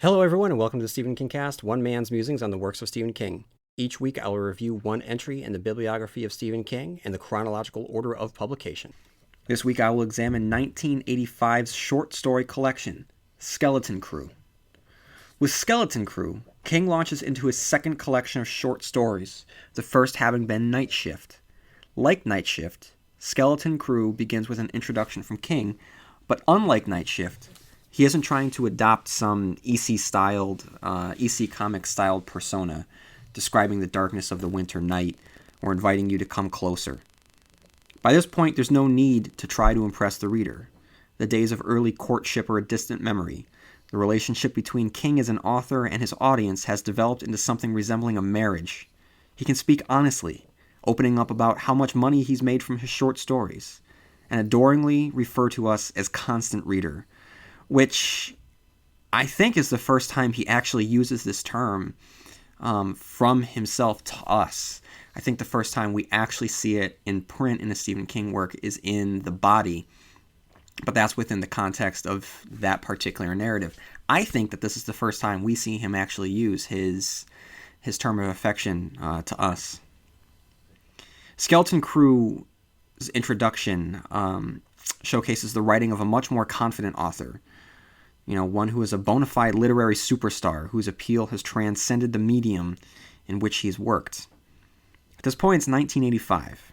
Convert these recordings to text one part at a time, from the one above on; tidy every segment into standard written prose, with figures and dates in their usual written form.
Hello, everyone, and welcome to the Stephen Kingcast, one man's musings on the works of Stephen King. Each week, I will review one entry in the bibliography of Stephen King in the chronological order of publication. This week, I will examine 1985's short story collection, Skeleton Crew. With Skeleton Crew, King launches into his second collection of short stories, the first having been Night Shift. Like Night Shift, Skeleton Crew begins with an introduction from King, but unlike Night Shift, he isn't trying to adopt some EC comic-styled persona, describing the darkness of the winter night or inviting you to come closer. By this point, there's no need to try to impress the reader. The days of early courtship are a distant memory. The relationship between King as an author and his audience has developed into something resembling a marriage. He can speak honestly, opening up about how much money he's made from his short stories, and adoringly refer to us as constant reader, which I think is the first time he actually uses this term from himself to us. I think the first time we actually see it in print in a Stephen King work is in The Body, but that's within the context of that particular narrative. I think that this is the first time we see him actually use his term of affection to us. Skeleton Crew's introduction showcases the writing of a much more confident author. One who is a bona fide literary superstar whose appeal has transcended the medium in which he's worked. At this point, it's 1985.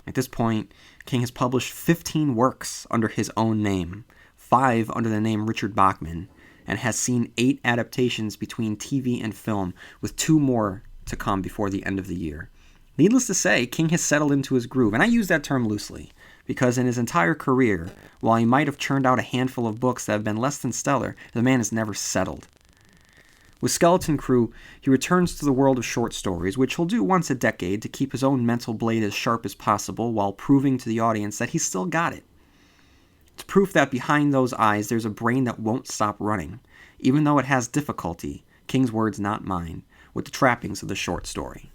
At this point, King has published 15 works under his own name, 5 under the name Richard Bachman, and has seen 8 adaptations between TV and film, with 2 more to come before the end of the year. Needless to say, King has settled into his groove, and I use that term loosely, because in his entire career, while he might have churned out a handful of books that have been less than stellar, the man has never settled. With Skeleton Crew, he returns to the world of short stories, which he'll do once a decade to keep his own mental blade as sharp as possible while proving to the audience that he's still got it. It's proof that behind those eyes there's a brain that won't stop running, even though it has difficulty, King's words not mine, with the trappings of the short story.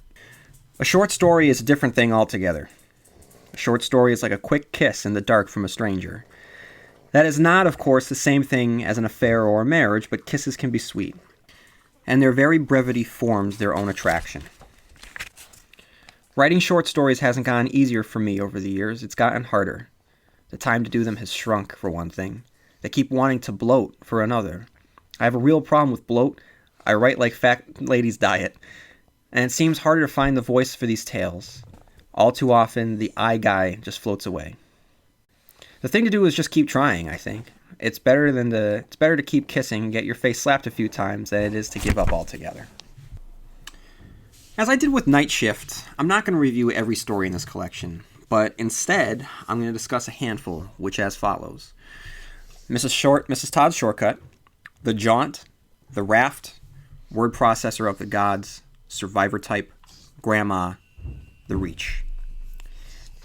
A short story is a different thing altogether. A short story is like a quick kiss in the dark from a stranger. That is not, of course, the same thing as an affair or a marriage, but kisses can be sweet. And their very brevity forms their own attraction. Writing short stories hasn't gotten easier for me over the years. It's gotten harder. The time to do them has shrunk, for one thing. They keep wanting to bloat, for another. I have a real problem with bloat. I write like Fat Lady's Diet. And it seems harder to find the voice for these tales. All too often, the I guy just floats away. The thing to do is just keep trying, I think. It's better to keep kissing and get your face slapped a few times than it is to give up altogether. As I did with Night Shift, I'm not going to review every story in this collection, but instead, I'm going to discuss a handful, which as follows. Mrs. Todd's Shortcut, The Jaunt, The Raft, Word Processor of the Gods, Survivor Type, Gramma, The Reach.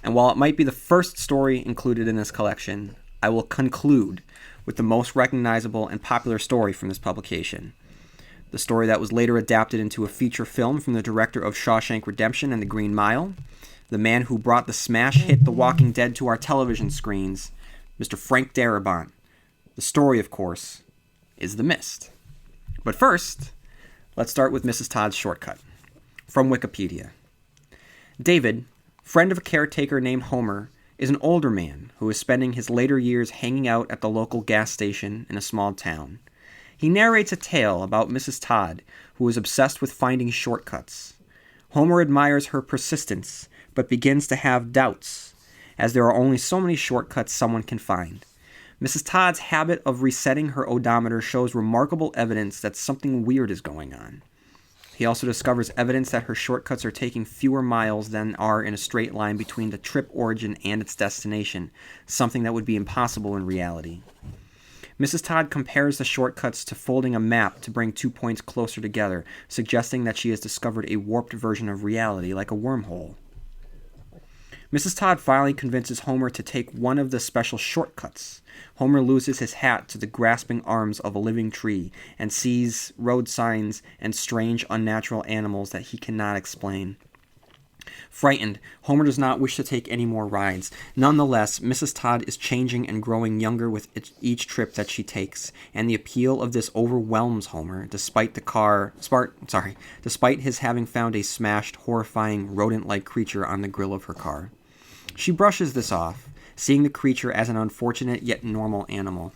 And while it might be the first story included in this collection, I will conclude with the most recognizable and popular story from this publication. The story that was later adapted into a feature film from the director of Shawshank Redemption and The Green Mile, the man who brought the smash hit The Walking Dead to our television screens, Mr. Frank Darabont. The story, of course, is The Mist. But first, let's start with Mrs. Todd's Shortcut. From Wikipedia. David, friend of a caretaker named Homer, is an older man who is spending his later years hanging out at the local gas station in a small town. He narrates a tale about Mrs. Todd, who is obsessed with finding shortcuts. Homer admires her persistence, but begins to have doubts, as there are only so many shortcuts someone can find. Mrs. Todd's habit of resetting her odometer shows remarkable evidence that something weird is going on. He also discovers evidence that her shortcuts are taking fewer miles than are in a straight line between the trip origin and its destination, something that would be impossible in reality. Mrs. Todd compares the shortcuts to folding a map to bring 2 points closer together, suggesting that she has discovered a warped version of reality, like a wormhole. Mrs. Todd finally convinces Homer to take one of the special shortcuts. Homer loses his hat to the grasping arms of a living tree and sees road signs and strange, unnatural animals that he cannot explain. Frightened, Homer does not wish to take any more rides. Nonetheless, Mrs. Todd is changing and growing younger with each trip that she takes, and the appeal of this overwhelms Homer, despite his having found a smashed, horrifying, rodent-like creature on the grill of her car. She brushes this off, seeing the creature as an unfortunate yet normal animal.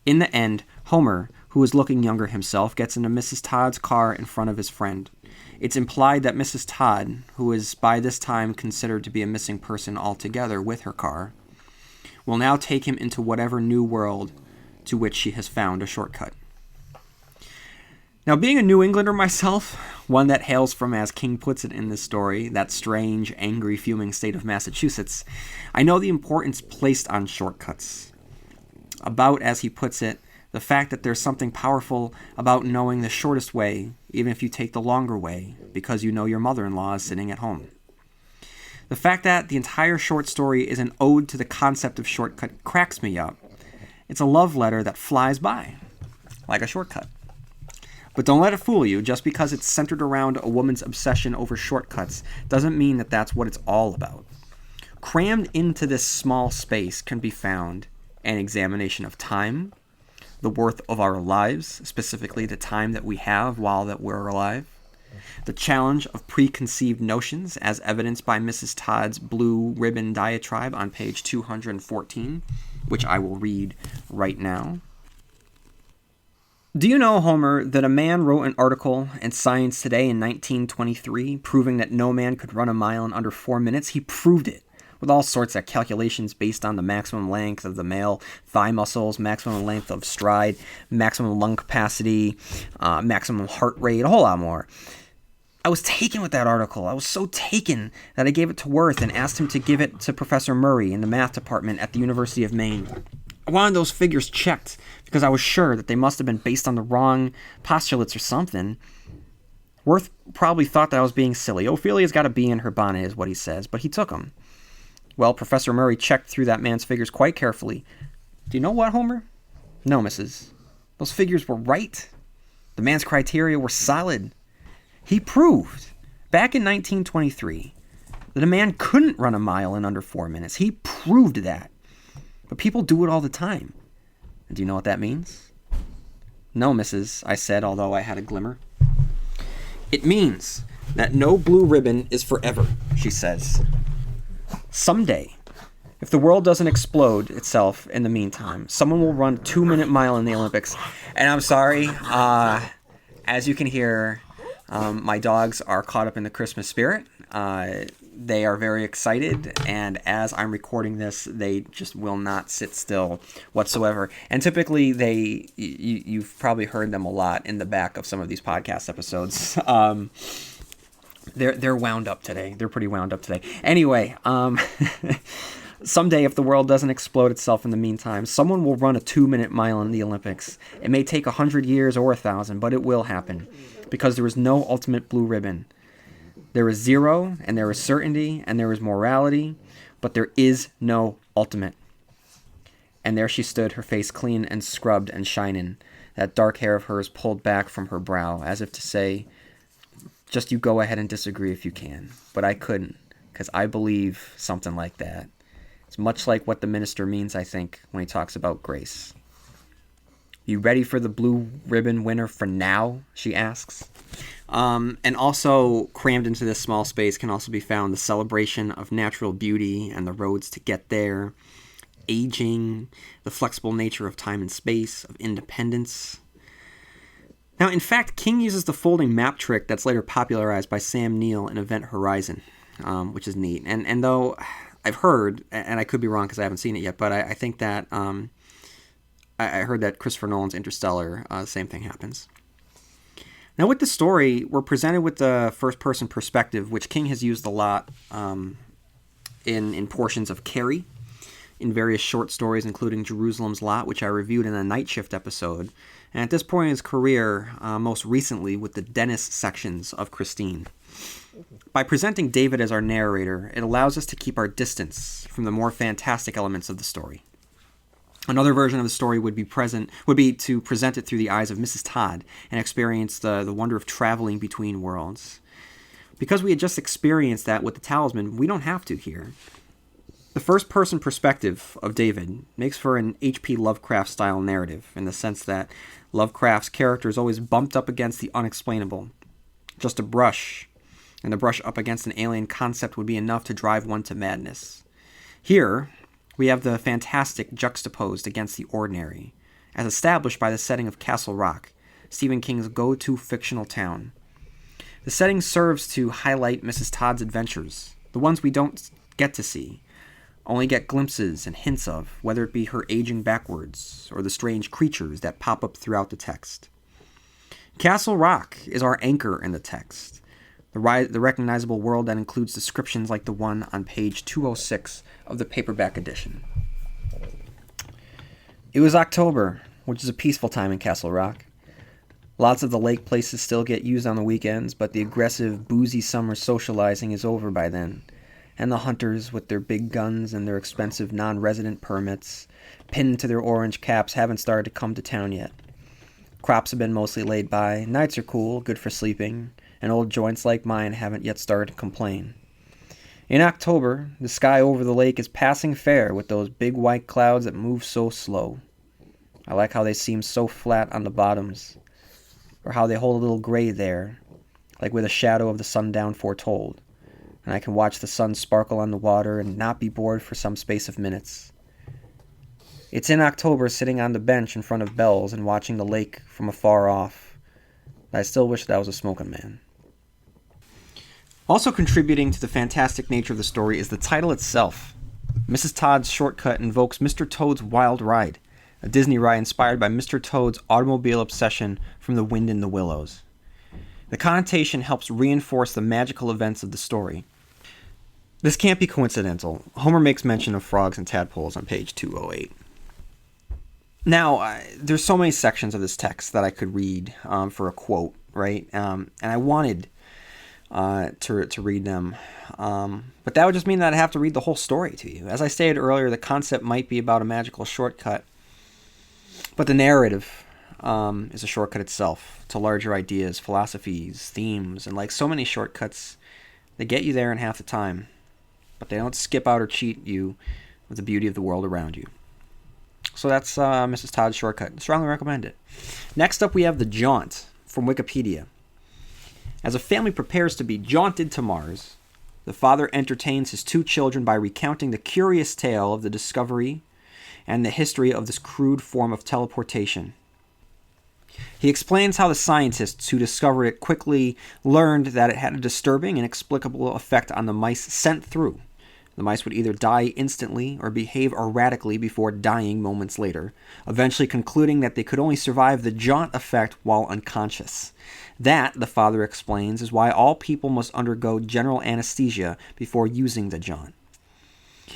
In the end, Homer, who is looking younger himself, gets into Mrs. Todd's car in front of his friend. It's implied that Mrs. Todd, who is by this time considered to be a missing person altogether with her car, will now take him into whatever new world to which she has found a shortcut. Now, being a New Englander myself, one that hails from, as King puts it in this story, that strange, angry, fuming state of Massachusetts, I know the importance placed on shortcuts. About, as he puts it, the fact that there's something powerful about knowing the shortest way, even if you take the longer way, because you know your mother-in-law is sitting at home. The fact that the entire short story is an ode to the concept of shortcut cracks me up. It's a love letter that flies by, like a shortcut. But don't let it fool you. Just because it's centered around a woman's obsession over shortcuts doesn't mean that that's what it's all about. Crammed into this small space can be found an examination of time, the worth of our lives, specifically the time that we have while that we're alive, the challenge of preconceived notions as evidenced by Mrs. Todd's blue ribbon diatribe on page 214, which I will read right now. Do you know, Homer, that a man wrote an article in Science Today in 1923 proving that no man could run a mile in under 4 minutes? He proved it with all sorts of calculations based on the maximum length of the male thigh muscles, maximum length of stride, maximum lung capacity, maximum heart rate, a whole lot more. I was taken with that article. I was so taken that I gave it to Worth and asked him to give it to Professor Murray in the math department at the University of Maine. I wanted those figures checked because I was sure that they must have been based on the wrong postulates or something. Worth probably thought that I was being silly. Ophelia's got a bee in her bonnet is what he says, but he took them. Well, Professor Murray checked through that man's figures quite carefully. Do you know what, Homer? No, Mrs. Those figures were right. The man's criteria were solid. He proved, back in 1923, that a man couldn't run a mile in under 4 minutes. He proved that. But people do it all the time. And do you know what that means? No, Mrs., I said, although I had a glimmer. It means that no blue ribbon is forever, she says. Someday, if the world doesn't explode itself in the meantime, someone will run a 2-minute mile in the Olympics. And I'm sorry, as you can hear, my dogs are caught up in the Christmas spirit. They are very excited, and as I'm recording this, they just will not sit still whatsoever. And typically, you've probably heard them a lot in the back of some of these podcast episodes. They're wound up today. They're pretty wound up today. Anyway, someday, if the world doesn't explode itself in the meantime, someone will run a 2-minute mile in the Olympics. It may take 100 years or 1,000, but it will happen, because there is no ultimate blue ribbon. There is zero, and there is certainty, and there is morality, but there is no ultimate. And there she stood, her face clean and scrubbed and shining, that dark hair of hers pulled back from her brow, as if to say, just you go ahead and disagree if you can. But I couldn't, because I believe something like that. It's much like what the minister means, I think, when he talks about grace. You ready for the blue ribbon winner for now? She asks. And also crammed into this small space can also be found the celebration of natural beauty and the roads to get there, aging, the flexible nature of time and space, of independence. Now, in fact, King uses the folding map trick that's later popularized by Sam Neill in Event Horizon, which is neat. And though I've heard, and I could be wrong because I haven't seen it yet, but I think that I heard that Christopher Nolan's Interstellar, the same thing happens. Now, with the story, we're presented with the first-person perspective, which King has used a lot in portions of Carrie, in various short stories, including Jerusalem's Lot, which I reviewed in a Night Shift episode, and at this point in his career, most recently with the Dennis sections of Christine. By presenting David as our narrator, it allows us to keep our distance from the more fantastic elements of the story. Another version of the story would be to present it through the eyes of Mrs. Todd and experience the wonder of traveling between worlds. Because we had just experienced that with the talisman, we don't have to here. The first-person perspective of David makes for an H.P. Lovecraft-style narrative, in the sense that Lovecraft's character is always bumped up against the unexplainable. Just a brush, and the brush up against an alien concept would be enough to drive one to madness. Here, we have the fantastic juxtaposed against the ordinary, as established by the setting of Castle Rock, Stephen King's go-to fictional town. The setting serves to highlight Mrs. Todd's adventures, the ones we don't get to see, only get glimpses and hints of, whether it be her aging backwards or the strange creatures that pop up throughout the text. Castle Rock is our anchor in the text, the recognizable world that includes descriptions like the one on page 206 of the paperback edition. It was October, which is a peaceful time in Castle Rock. Lots of the lake places still get used on the weekends, but the aggressive, boozy summer socializing is over by then, and the hunters with their big guns and their expensive non-resident permits pinned to their orange caps haven't started to come to town yet. Crops have been mostly laid by, nights are cool, good for sleeping, and old joints like mine haven't yet started to complain. In October, the sky over the lake is passing fair with those big white clouds that move so slow. I like how they seem so flat on the bottoms, or how they hold a little gray there, like where the shadow of the sundown foretold, and I can watch the sun sparkle on the water and not be bored for some space of minutes. It's in October sitting on the bench in front of Bell's and watching the lake from afar off. I still wish that I was a smoking man. Also contributing to the fantastic nature of the story is the title itself. Mrs. Todd's shortcut invokes Mr. Toad's Wild Ride, a Disney ride inspired by Mr. Toad's automobile obsession from The Wind in the Willows. The connotation helps reinforce the magical events of the story. This can't be coincidental. Homer makes mention of frogs and tadpoles on page 208. Now, there's so many sections of this text that I could read for a quote, right? And I wanted to read them. But that would just mean that I'd have to read the whole story to you. As I stated earlier, the concept might be about a magical shortcut, but the narrative is a shortcut itself to larger ideas, philosophies, themes, and like so many shortcuts, they get you there in half the time, but they don't skip out or cheat you with the beauty of the world around you. So that's Mrs. Todd's shortcut. Strongly recommend it. Next up, we have the Jaunt from Wikipedia. As a family prepares to be jaunted to Mars, the father entertains his two children by recounting the curious tale of the discovery and the history of this crude form of teleportation. He explains how the scientists who discovered it quickly learned that it had a disturbing and inexplicable effect on the mice sent through. The mice would either die instantly or behave erratically before dying moments later, eventually concluding that they could only survive the jaunt effect while unconscious. That, the father explains, is why all people must undergo general anesthesia before using the jaunt.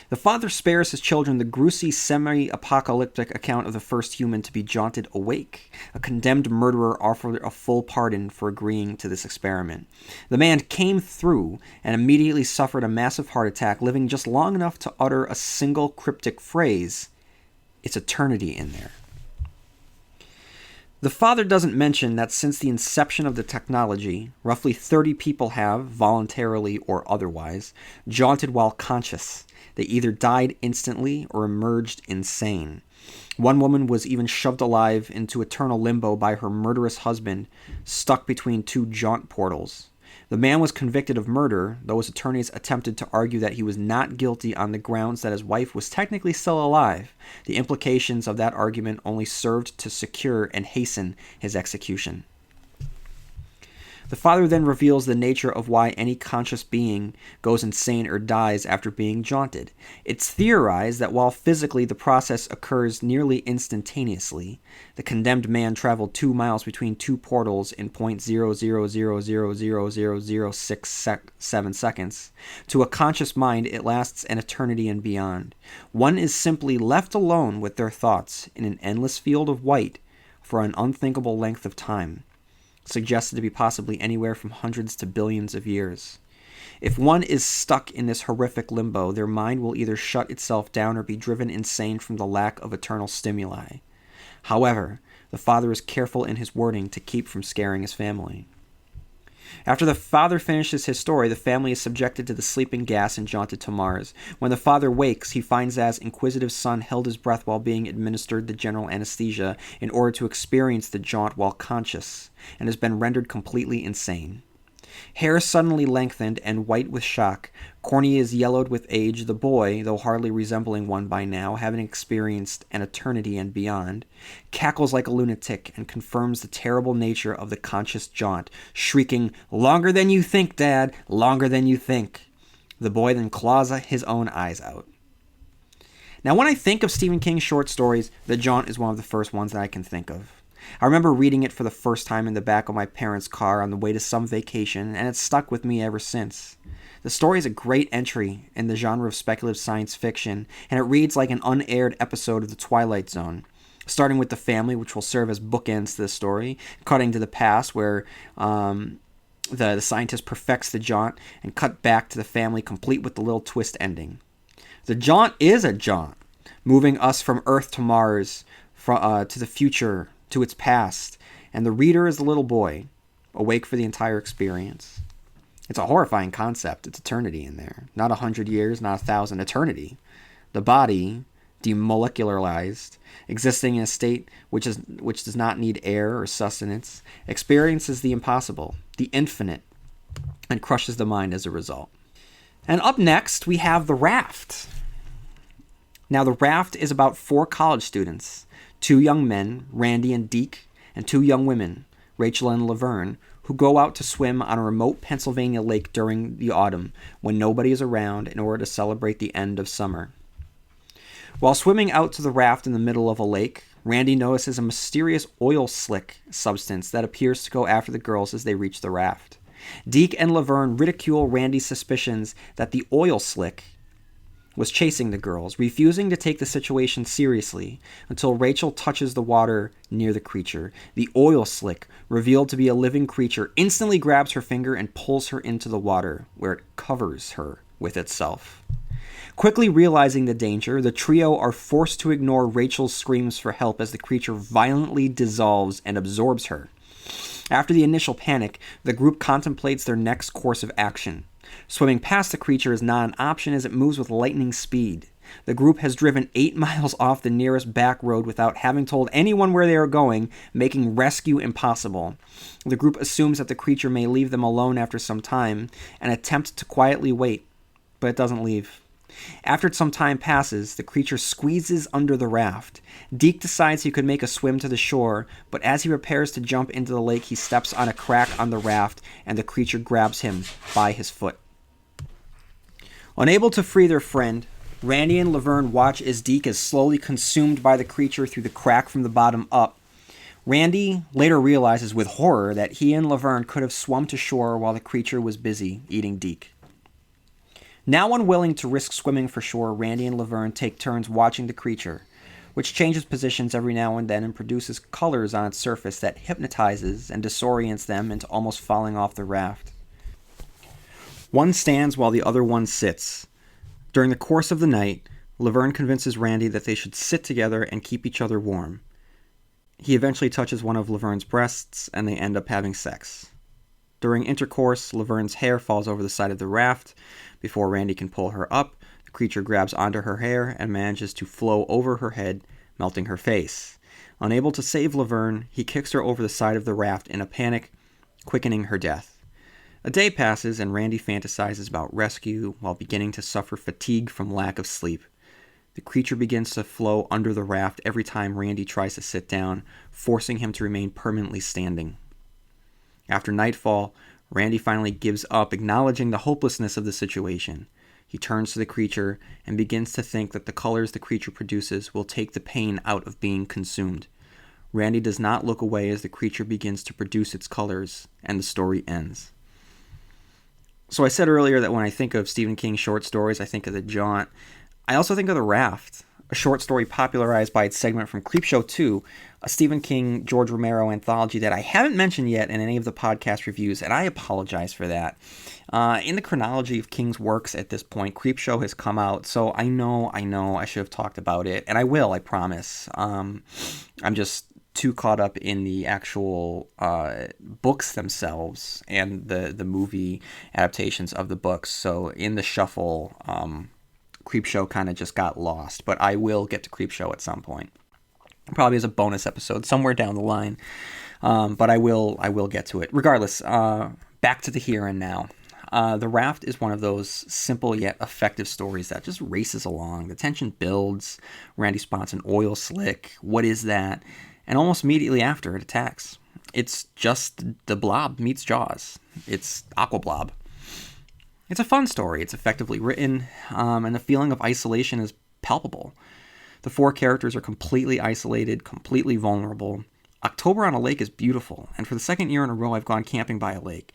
The father spares his children the gruesome semi-apocalyptic account of the first human to be jaunted awake. A condemned murderer offered a full pardon for agreeing to this experiment. The man came through and immediately suffered a massive heart attack, living just long enough to utter a single cryptic phrase, "It's eternity in there." The father doesn't mention that since the inception of the technology, roughly 30 people have, voluntarily or otherwise, jaunted while conscious. They either died instantly or emerged insane. One woman was even shoved alive into eternal limbo by her murderous husband, stuck between two jaunt portals. The man was convicted of murder, though his attorneys attempted to argue that he was not guilty on the grounds that his wife was technically still alive. The implications of that argument only served to secure and hasten his execution. The father then reveals the nature of why any conscious being goes insane or dies after being jaunted. It's theorized that while physically the process occurs nearly instantaneously, the condemned man traveled 2 miles between two portals in 0.000000067 seconds. To a conscious mind, it lasts an eternity and beyond. One is simply left alone with their thoughts in an endless field of white for an unthinkable length of time, suggested to be possibly anywhere from hundreds to billions of years. If one is stuck in this horrific limbo, their mind will either shut itself down or be driven insane from the lack of eternal stimuli. However, the father is careful in his wording to keep from scaring his family. After the father finishes his story, the family is subjected to the sleeping gas and jaunted to Mars. When the father wakes, he finds that his inquisitive son held his breath while being administered the general anesthesia in order to experience the jaunt while conscious, and has been rendered completely insane. Hair suddenly lengthened and white with shock, corneas yellowed with age, the boy, though hardly resembling one by now, having experienced an eternity and beyond, cackles like a lunatic and confirms the terrible nature of the conscious jaunt, shrieking, "Longer than you think, Dad! Longer than you think!" The boy then claws his own eyes out. Now, when I think of Stephen King's short stories, The Jaunt is one of the first ones that I can think of. I remember reading it for the first time in the back of my parents' car on the way to some vacation, and it's stuck with me ever since. The story is a great entry in the genre of speculative science fiction, and it reads like an unaired episode of The Twilight Zone, starting with the family, which will serve as bookends to the story, cutting to the past where the scientist perfects the jaunt, and cut back to the family complete with the little twist ending. The jaunt is a jaunt, moving us from Earth to Mars, to the future, to its past, and the reader is the little boy, awake for the entire experience. It's a horrifying concept. It's eternity in there. Not 100 years, not 1,000, eternity. The body, demolecularized, existing in a state which does not need air or sustenance, experiences the impossible, the infinite, and crushes the mind as a result. And up next, we have The Raft. Now, The Raft is about 4 college students, 2 young men, Randy and Deke, and 2 young women, Rachel and Laverne, who go out to swim on a remote Pennsylvania lake during the autumn when nobody is around in order to celebrate the end of summer. While swimming out to the raft in the middle of a lake, Randy notices a mysterious oil slick substance that appears to go after the girls as they reach the raft. Deke and Laverne ridicule Randy's suspicions that the oil slick was chasing the girls, refusing to take the situation seriously until Rachel touches the water near the creature. The oil slick, revealed to be a living creature, instantly grabs her finger and pulls her into the water, where it covers her with itself. Quickly realizing the danger, the trio are forced to ignore Rachel's screams for help as the creature violently dissolves and absorbs her. After the initial panic, the group contemplates their next course of action. Swimming past the creature is not an option as it moves with lightning speed. The group has driven 8 miles off the nearest back road without having told anyone where they are going, making rescue impossible. The group assumes that the creature may leave them alone after some time and attempts to quietly wait, but it doesn't leave. After some time passes, the creature squeezes under the raft. Deke decides he could make a swim to the shore, but as he prepares to jump into the lake, he steps on a crack on the raft, and the creature grabs him by his foot. Unable to free their friend, Randy and Laverne watch as Deke is slowly consumed by the creature through the crack from the bottom up. Randy later realizes with horror that he and Laverne could have swum to shore while the creature was busy eating Deke. Now unwilling to risk swimming for shore, Randy and Laverne take turns watching the creature, which changes positions every now and then and produces colors on its surface that hypnotizes and disorients them into almost falling off the raft. One stands while the other one sits. During the course of the night, Laverne convinces Randy that they should sit together and keep each other warm. He eventually touches one of Laverne's breasts, and they end up having sex. During intercourse, Laverne's hair falls over the side of the raft. Before Randy can pull her up, the creature grabs onto her hair and manages to flow over her head, melting her face. Unable to save Laverne, he kicks her over the side of the raft in a panic, quickening her death. A day passes and Randy fantasizes about rescue while beginning to suffer fatigue from lack of sleep. The creature begins to flow under the raft every time Randy tries to sit down, forcing him to remain permanently standing. After nightfall, Randy finally gives up, acknowledging the hopelessness of the situation. He turns to the creature and begins to think that the colors the creature produces will take the pain out of being consumed. Randy does not look away as the creature begins to produce its colors, and the story ends. So I said earlier that when I think of Stephen King short stories, I think of The Jaunt. I also think of The Raft, a short story popularized by its segment from Creepshow 2, a Stephen King, George Romero anthology that I haven't mentioned yet in any of the podcast reviews, and I apologize for that. In the chronology of King's works at this point, Creepshow has come out, so I know I should have talked about it, and I will, I promise. I'm just too caught up in the actual books themselves and the movie adaptations of the books. So in the shuffle, Creepshow kind of just got lost. But I will get to Creepshow at some point. Probably as a bonus episode somewhere down the line. But I will get to it. Regardless, back to the here and now. The Raft is one of those simple yet effective stories that just races along. The tension builds. Randy spots an oil slick. What is that? And almost immediately after, it attacks. It's just the Blob meets Jaws. It's Aqua Blob. It's a fun story. It's effectively written, and the feeling of isolation is palpable. The four characters are completely isolated, completely vulnerable. October on a lake is beautiful, and for the second year in a row, I've gone camping by a lake.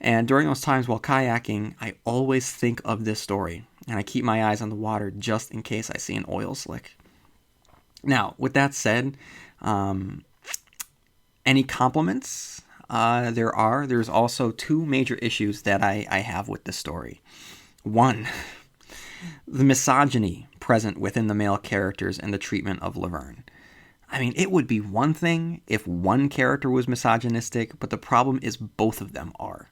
And during those times while kayaking, I always think of this story, and I keep my eyes on the water just in case I see an oil slick. Now, with that said, any compliments? There's also two major issues that I have with this story. One, the misogyny present within the male characters and the treatment of Laverne. I mean, it would be one thing if one character was misogynistic, but the problem is both of them are.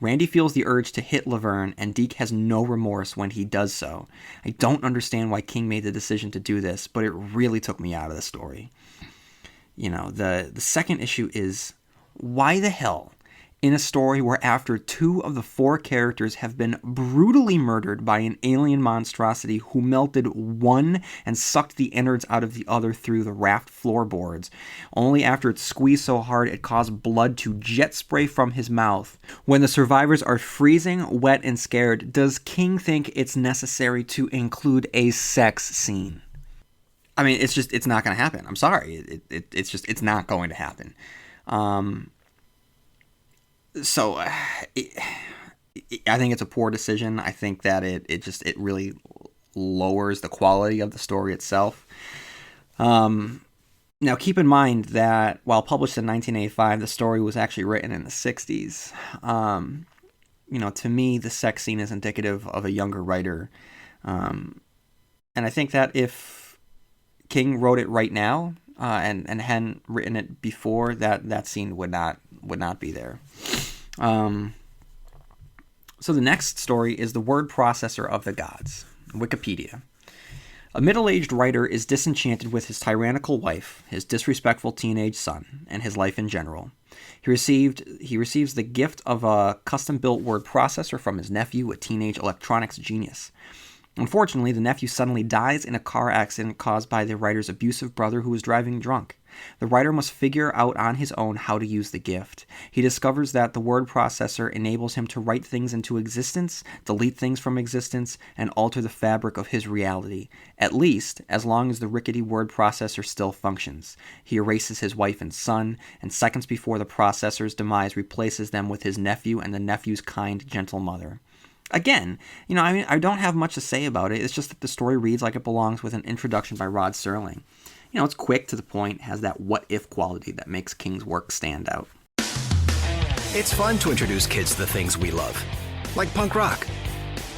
Randy feels the urge to hit Laverne, and Deke has no remorse when he does so. I don't understand why King made the decision to do this, but it really took me out of the story. You know, the second issue is, why the hell, in a story where after two of the four characters have been brutally murdered by an alien monstrosity who melted one and sucked the innards out of the other through the raft floorboards, only after it squeezed so hard it caused blood to jet spray from his mouth, when the survivors are freezing, wet, and scared, does King think it's necessary to include a sex scene? I mean, it's not going to happen. I'm sorry. It's not going to happen. So I think it's a poor decision. I think that it really lowers the quality of the story itself. Now, keep in mind that while published in 1985, the story was actually written in the 60s. To me, the sex scene is indicative of a younger writer. And I think that if King wrote it right now and hadn't written it before, that scene would not be there. So the next story is The Word Processor of the Gods, Wikipedia. A middle-aged writer is disenchanted with his tyrannical wife, his disrespectful teenage son, and his life in general. He receives the gift of a custom-built word processor from his nephew, a teenage electronics genius. Unfortunately, the nephew suddenly dies in a car accident caused by the writer's abusive brother who was driving drunk. The writer must figure out on his own how to use the gift. He discovers that the word processor enables him to write things into existence, delete things from existence, and alter the fabric of his reality, at least as long as the rickety word processor still functions. He erases his wife and son, and seconds before the processor's demise replaces them with his nephew and the nephew's kind, gentle mother. Again, I don't have much to say about it. It's just that the story reads like it belongs with an introduction by Rod Serling. It's quick, to the point, has that what-if quality that makes King's work stand out. It's fun to introduce kids to the things we love, like punk rock.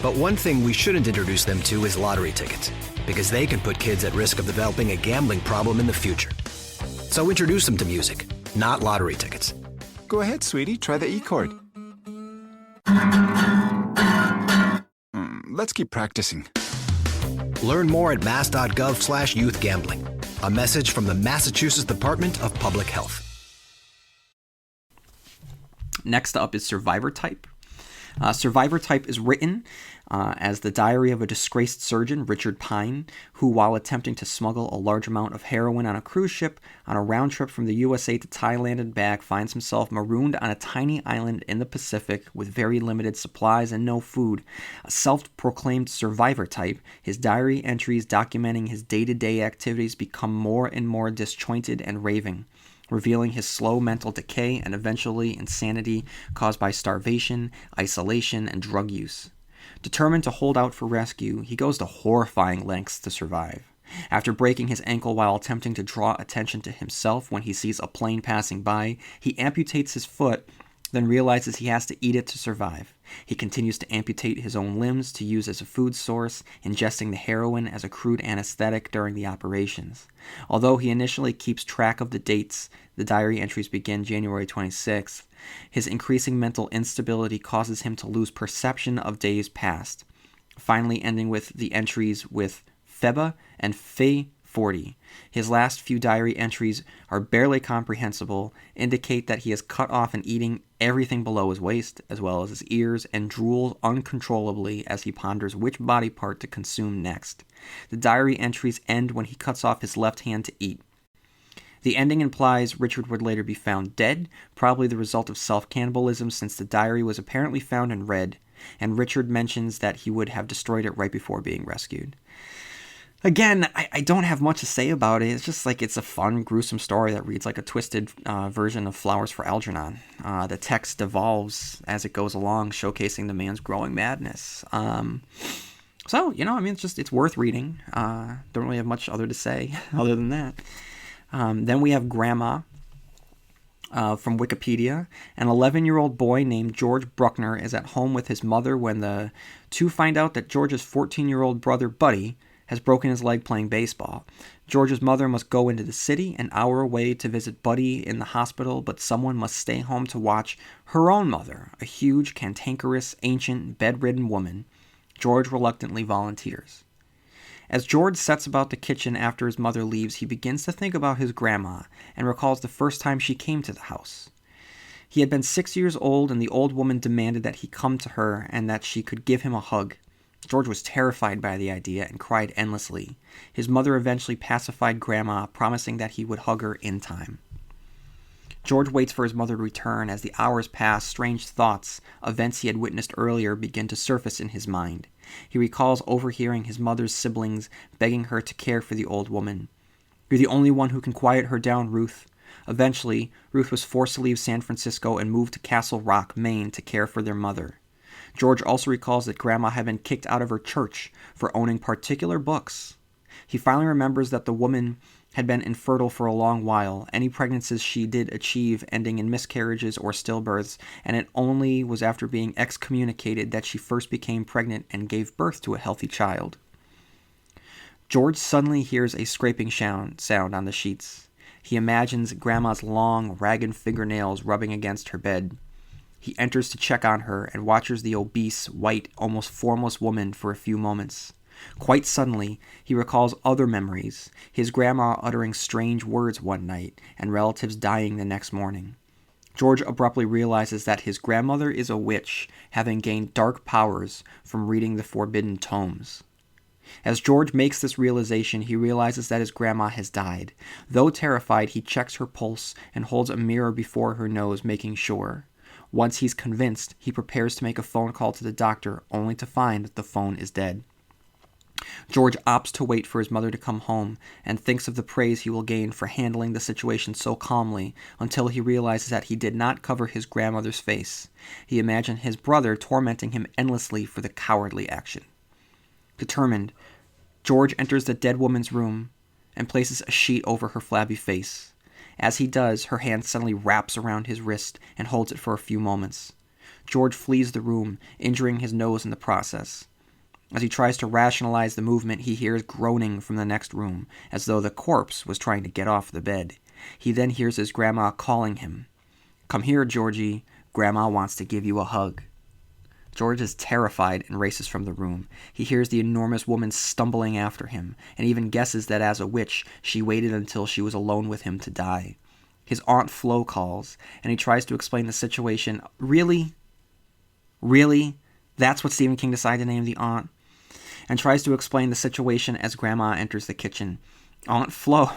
But one thing we shouldn't introduce them to is lottery tickets, because they can put kids at risk of developing a gambling problem in the future. So introduce them to music, not lottery tickets. Go ahead, sweetie, try the E chord. Let's keep practicing. Learn more at mass.gov/youthgambling. A message from the Massachusetts Department of Public Health. Next up is Survivor Type. Survivor Type is written as the diary of a disgraced surgeon, Richard Pine, who, while attempting to smuggle a large amount of heroin on a cruise ship on a round trip from the USA to Thailand and back, finds himself marooned on a tiny island in the Pacific with very limited supplies and no food. A self-proclaimed survivor type, his diary entries documenting his day-to-day activities become more and more disjointed and raving, revealing his slow mental decay and eventually insanity caused by starvation, isolation, and drug use. Determined to hold out for rescue, he goes to horrifying lengths to survive. After breaking his ankle while attempting to draw attention to himself when he sees a plane passing by, he amputates his foot then realizes he has to eat it to survive. He continues to amputate his own limbs to use as a food source, ingesting the heroin as a crude anesthetic during the operations. Although he initially keeps track of the dates, the diary entries begin January 26th, his increasing mental instability causes him to lose perception of days past, finally ending with the entries with Feba and Fe 40. His last few diary entries are barely comprehensible, indicate that he is cut off and eating everything below his waist, as well as his ears, and drools uncontrollably as he ponders which body part to consume next. The diary entries end when he cuts off his left hand to eat. The ending implies Richard would later be found dead, probably the result of self-cannibalism since the diary was apparently found in red, and Richard mentions that he would have destroyed it right before being rescued. Again, I don't have much to say about it. It's just like it's a fun, gruesome story that reads like a twisted version of Flowers for Algernon. The text devolves as it goes along, showcasing the man's growing madness. So, it's worth reading. Don't really have much other to say other than that. Then we have Gramma from Wikipedia. An 11-year-old boy named George Bruckner is at home with his mother when the two find out that George's 14-year-old brother, Buddy, has broken his leg playing baseball. George's mother must go into the city, an hour away, to visit Buddy in the hospital, but someone must stay home to watch her own mother, a huge, cantankerous, ancient, bedridden woman. George reluctantly volunteers. As George sets about the kitchen after his mother leaves, he begins to think about his grandma and recalls the first time she came to the house. He had been 6 years old, and the old woman demanded that he come to her and that she could give him a hug. George was terrified by the idea and cried endlessly. His mother eventually pacified Grandma, promising that he would hug her in time. George waits for his mother to return. As the hours pass, strange thoughts, events he had witnessed earlier, begin to surface in his mind. He recalls overhearing his mother's siblings begging her to care for the old woman. "You're the only one who can quiet her down, Ruth." Eventually, Ruth was forced to leave San Francisco and moved to Castle Rock, Maine, to care for their mother. George also recalls that Grandma had been kicked out of her church for owning particular books. He finally remembers that the woman had been infertile for a long while, any pregnancies she did achieve ending in miscarriages or stillbirths, and it only was after being excommunicated that she first became pregnant and gave birth to a healthy child. George suddenly hears a scraping sound on the sheets. He imagines Grandma's long, ragged fingernails rubbing against her bed. He enters to check on her and watches the obese, white, almost formless woman for a few moments. Quite suddenly, he recalls other memories, his grandma uttering strange words one night, and relatives dying the next morning. George abruptly realizes that his grandmother is a witch, having gained dark powers from reading the forbidden tomes. As George makes this realization, he realizes that his grandma has died. Though terrified, he checks her pulse and holds a mirror before her nose, making sure. Once he's convinced, he prepares to make a phone call to the doctor, only to find that the phone is dead. George opts to wait for his mother to come home and thinks of the praise he will gain for handling the situation so calmly until he realizes that he did not cover his grandmother's face. He imagined his brother tormenting him endlessly for the cowardly action. Determined, George enters the dead woman's room and places a sheet over her flabby face. As he does, her hand suddenly wraps around his wrist and holds it for a few moments. George flees the room, injuring his nose in the process. As he tries to rationalize the movement, he hears groaning from the next room, as though the corpse was trying to get off the bed. He then hears his grandma calling him. "Come here, Georgie. Grandma wants to give you a hug." George is terrified and races from the room. He hears the enormous woman stumbling after him, and even guesses that as a witch, she waited until she was alone with him to die. His Aunt Flo calls, and he tries to explain the situation. Really? Really? That's what Stephen King decided to name the aunt? And tries to explain the situation as Grandma enters the kitchen. Aunt Flo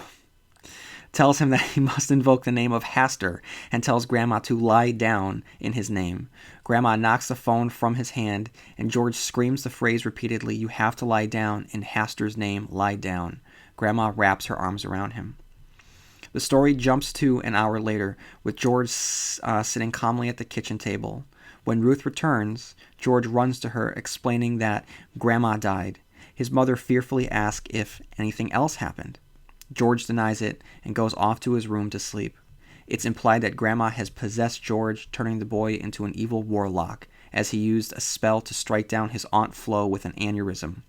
tells him that he must invoke the name of Hastur and tells Grandma to lie down in his name. Grandma knocks the phone from his hand, and George screams the phrase repeatedly, "You have to lie down. In Hastur's name, lie down." Grandma wraps her arms around him. The story jumps to an hour later, with George sitting calmly at the kitchen table. When Ruth returns, George runs to her, explaining that Grandma died. His mother fearfully asks if anything else happened. George denies it and goes off to his room to sleep. It's implied that Gramma has possessed George, turning the boy into an evil warlock, as he used a spell to strike down his Aunt Flo with an aneurysm.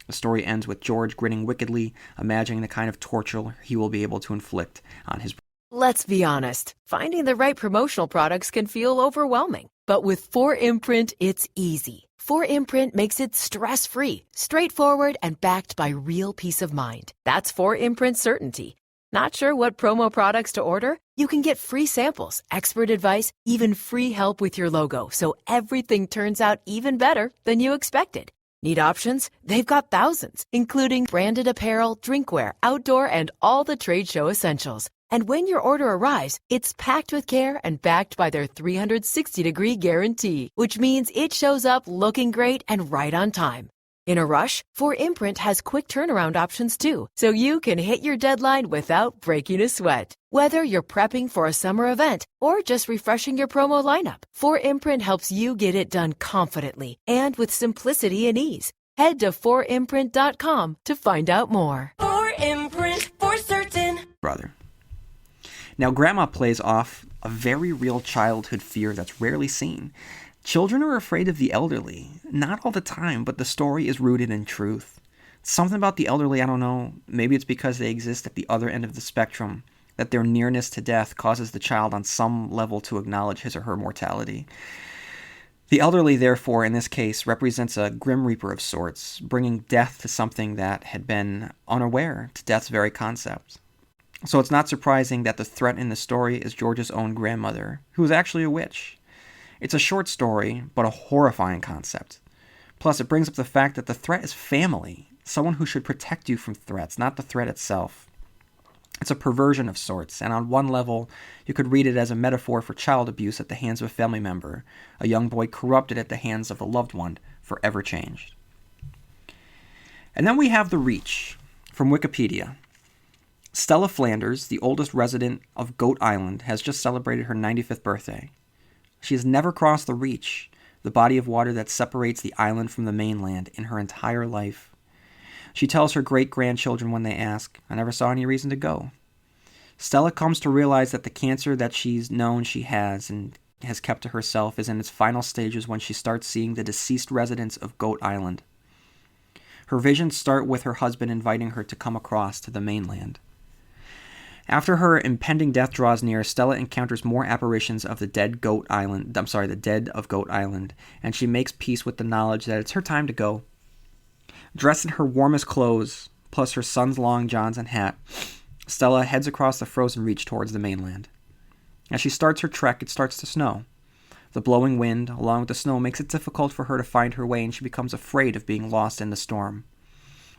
The story ends with George grinning wickedly, imagining the kind of torture he will be able to inflict on his... Let's be honest, finding the right promotional products can feel overwhelming. But with 4imprint, it's easy. 4imprint makes it stress-free, straightforward, and backed by real peace of mind. That's 4imprint certainty. Not sure what promo products to order? You can get free samples, expert advice, even free help with your logo, so everything turns out even better than you expected. Need options? They've got thousands, including branded apparel, drinkware, outdoor, and all the trade show essentials. And when your order arrives, it's packed with care and backed by their 360-degree guarantee, which means it shows up looking great and right on time. In a rush, 4imprint has quick turnaround options too, so you can hit your deadline without breaking a sweat. Whether you're prepping for a summer event or just refreshing your promo lineup, 4imprint helps you get it done confidently and with simplicity and ease. Head to 4imprint.com to find out more. 4imprint, for certain. Brother. Now, Gramma plays off a very real childhood fear that's rarely seen. Children are afraid of the elderly. Not all the time, but the story is rooted in truth. Something about the elderly, I don't know. Maybe it's because they exist at the other end of the spectrum, that their nearness to death causes the child on some level to acknowledge his or her mortality. The elderly, therefore, in this case, represents a grim reaper of sorts, bringing death to something that had been unaware to death's very concept. So it's not surprising that the threat in the story is George's own grandmother, who is actually a witch. It's a short story, but a horrifying concept. Plus, it brings up the fact that the threat is family, someone who should protect you from threats, not the threat itself. It's a perversion of sorts, and on one level, you could read it as a metaphor for child abuse at the hands of a family member, a young boy corrupted at the hands of a loved one, forever changed. And then we have The Reach, from Wikipedia. Stella Flanders, the oldest resident of Goat Island, has just celebrated her 95th birthday. She has never crossed the Reach, the body of water that separates the island from the mainland, in her entire life. She tells her great-grandchildren when they ask, "I never saw any reason to go." Stella comes to realize that the cancer that she's known she has and has kept to herself is in its final stages when she starts seeing the deceased residents of Goat Island. Her visions start with her husband inviting her to come across to the mainland. After her impending death draws near, Stella encounters more apparitions of the dead of Goat Island, and she makes peace with the knowledge that it's her time to go. Dressed in her warmest clothes, plus her son's long johns and hat, Stella heads across the frozen reach towards the mainland. As she starts her trek, it starts to snow. The blowing wind, along with the snow, makes it difficult for her to find her way, and she becomes afraid of being lost in the storm.